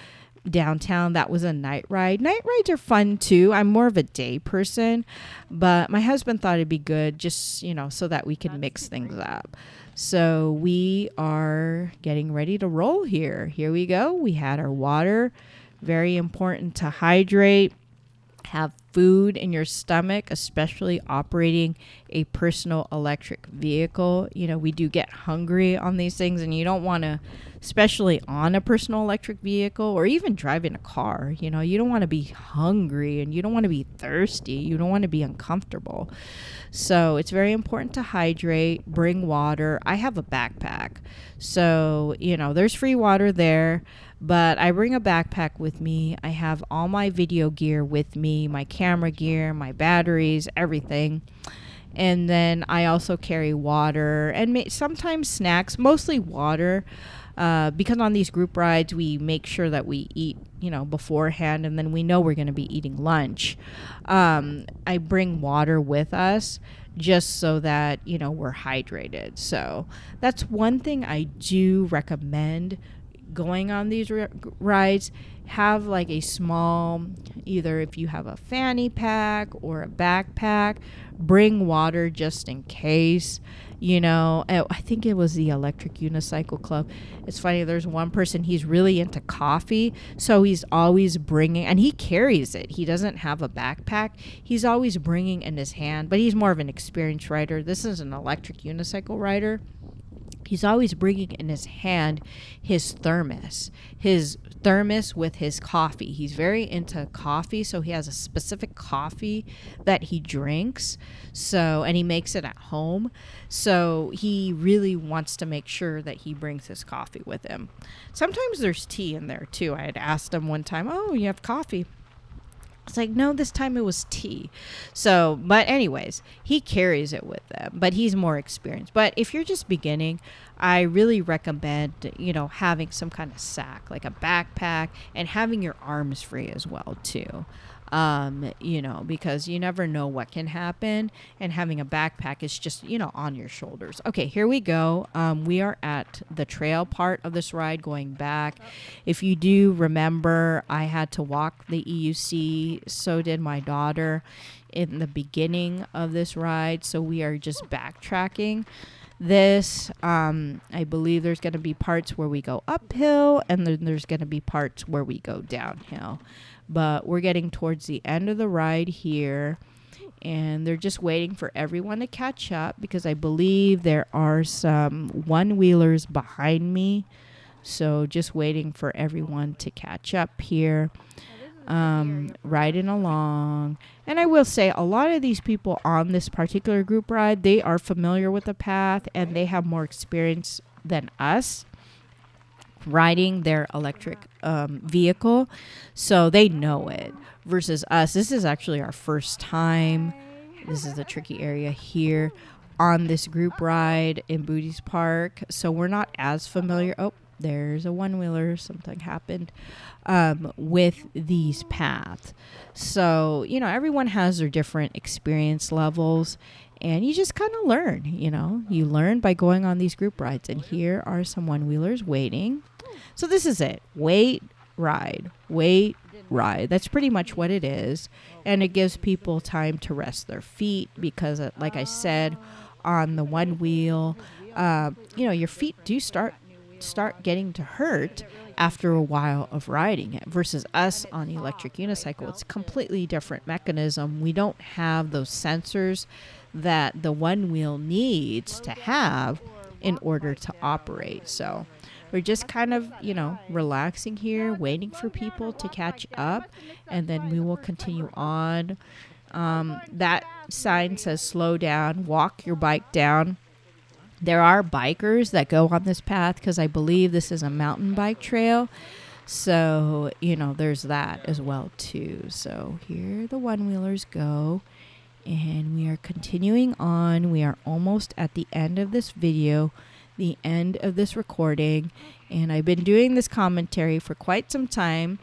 downtown, that was a night ride. Night rides are fun too. I'm more of a day person, but my husband thought it'd be good just, so that we can mix things up. So we are getting ready to roll here. Here we go. We had our water. Very important to hydrate. Have food in your stomach, especially operating a personal electric vehicle. We do get hungry on these things, and you don't want to, especially on a personal electric vehicle or even driving a car, you don't want to be hungry, and you don't want to be thirsty. You don't want to be uncomfortable. So it's very important to hydrate, bring water. I have a backpack, so, there's free water there. But I bring a backpack with me. I have all my video gear with me, my camera gear, my batteries, everything. And then I also carry water and sometimes snacks, mostly water. Because on these group rides, we make sure that we eat, beforehand, and then we know we're going to be eating lunch. I bring water with us just so that, we're hydrated. So that's one thing I do recommend going on these rides. Have like a small, either if you have a fanny pack or a backpack, bring water just in case. I think it was the Electric Unicycle Club. It's funny, there's one person, he's really into coffee, so he's always bringing, and he carries it. He doesn't have a backpack. He's always bringing in his hand, but he's more of an experienced rider. This is an electric unicycle rider. He's always bringing in his hand his thermos with his coffee. He's very into coffee, so he has a specific coffee that he drinks. And he makes it at home. So he really wants to make sure that he brings his coffee with him. Sometimes there's tea in there too. I had asked him one time, "Oh, you have coffee?" It's like, no, this time it was tea. So, but anyways, he carries it with him, but he's more experienced. But if you're just beginning, I really recommend, having some kind of sack, like a backpack, and having your arms free as well, too. You know, because you never know what can happen, and having a backpack is just, you know, on your shoulders. Okay, here we go. We are at the trail part of this ride going back. If you do remember, I had to walk the EUC, so did my daughter in the beginning of this ride, so we are just backtracking this. I believe there's going to be parts where we go uphill, and then there's going to be parts where we go downhill. But we're getting towards the end of the ride here, and they're just waiting for everyone to catch up, because I believe there are some one-wheelers behind me. So just waiting for everyone to catch up here, riding along. And I will say, a lot of these people on this particular group ride, they are familiar with the path, and they have more experience than us riding their electric vehicle, so they know it, versus us. This is actually our first time. This is the tricky area here on this group ride in Booties Park, so we're not as familiar. Oh, there's a one-wheeler. Something happened with these paths. So, you know, everyone has their different experience levels, and you just kind of learn. You know, you learn by going on these group rides. And here are some one-wheelers waiting. So this is it. Wait, ride. Wait, ride. That's pretty much what it is. And it gives people time to rest their feet, because, like I said, on the one wheel, you know, your feet do start getting to hurt after a while of riding it, versus us on the electric unicycle. It's a completely different mechanism. We don't have those sensors that the one wheel needs to have in order to operate. So we're just kind of, you know, relaxing here, waiting for people to catch up, and then we will continue on. That sign says slow down, walk your bike down. There are bikers that go on this path, because I believe this is a mountain bike trail. So, you know, there's that as well too. So here the one-wheelers go, and we are continuing on. We are almost at the end of this video, the end of this recording, and I've been doing this commentary for quite some time.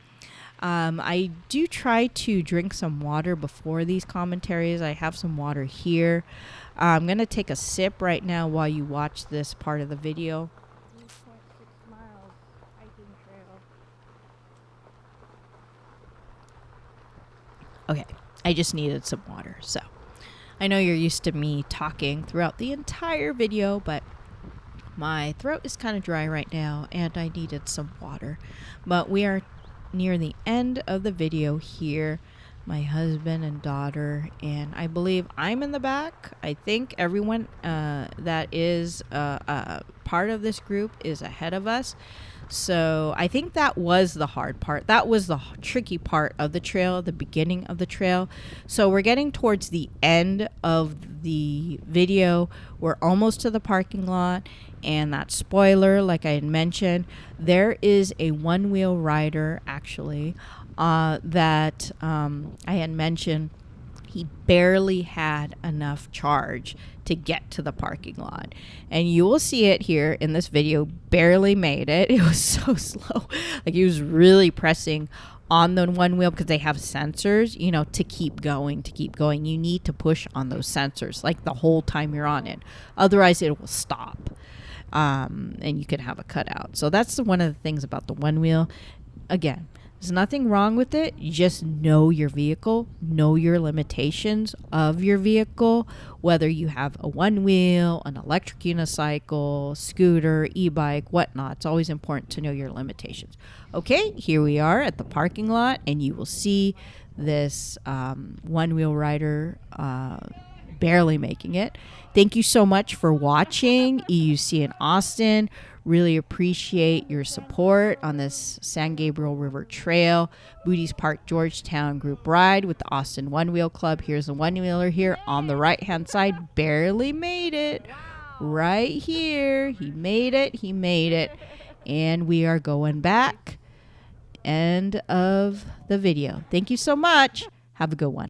I do try to drink some water before these commentaries. I have some water here. I'm going to take a sip right now while you watch this part of the video. 3.6 miles hiking trail. Okay, I just needed some water. So I know you're used to me talking throughout the entire video, but my throat is kind of dry right now, and I needed some water. But we are near the end of the video here. My husband and daughter, and I believe I'm in the back. I think everyone that is part of this group is ahead of us. So I think that was the hard part. That was the tricky part of the trail, the beginning of the trail. So we're getting towards the end of the video. We're almost to the parking lot. And that spoiler, like I had mentioned, there is a one-wheel rider, actually, that I had mentioned. He barely had enough charge to get to the parking lot. And you will see it here in this video. Barely made it. It was so slow. Like, he was really pressing on the one wheel, because they have sensors, you know, to keep going, You need to push on those sensors, like, the whole time you're on it. Otherwise, it will stop. And you can have a cutout. So that's one of the things about the one wheel. Again, there's nothing wrong with it. You just know your vehicle, know your limitations of your vehicle, whether you have a one wheel, an electric unicycle, scooter, e-bike, whatnot. It's always important to know your limitations. Okay, here we are at the parking lot, and you will see this one wheel rider barely making it. Thank you so much for watching EUC in Austin. Really appreciate your support on this San Gabriel River Trail, Booties Park, Georgetown group ride with the Austin Onewheel Club. Here's the one-wheeler here on the right-hand side. Barely made it. Right here. He made it. And we are going back. End of the video. Thank you so much. Have a good one.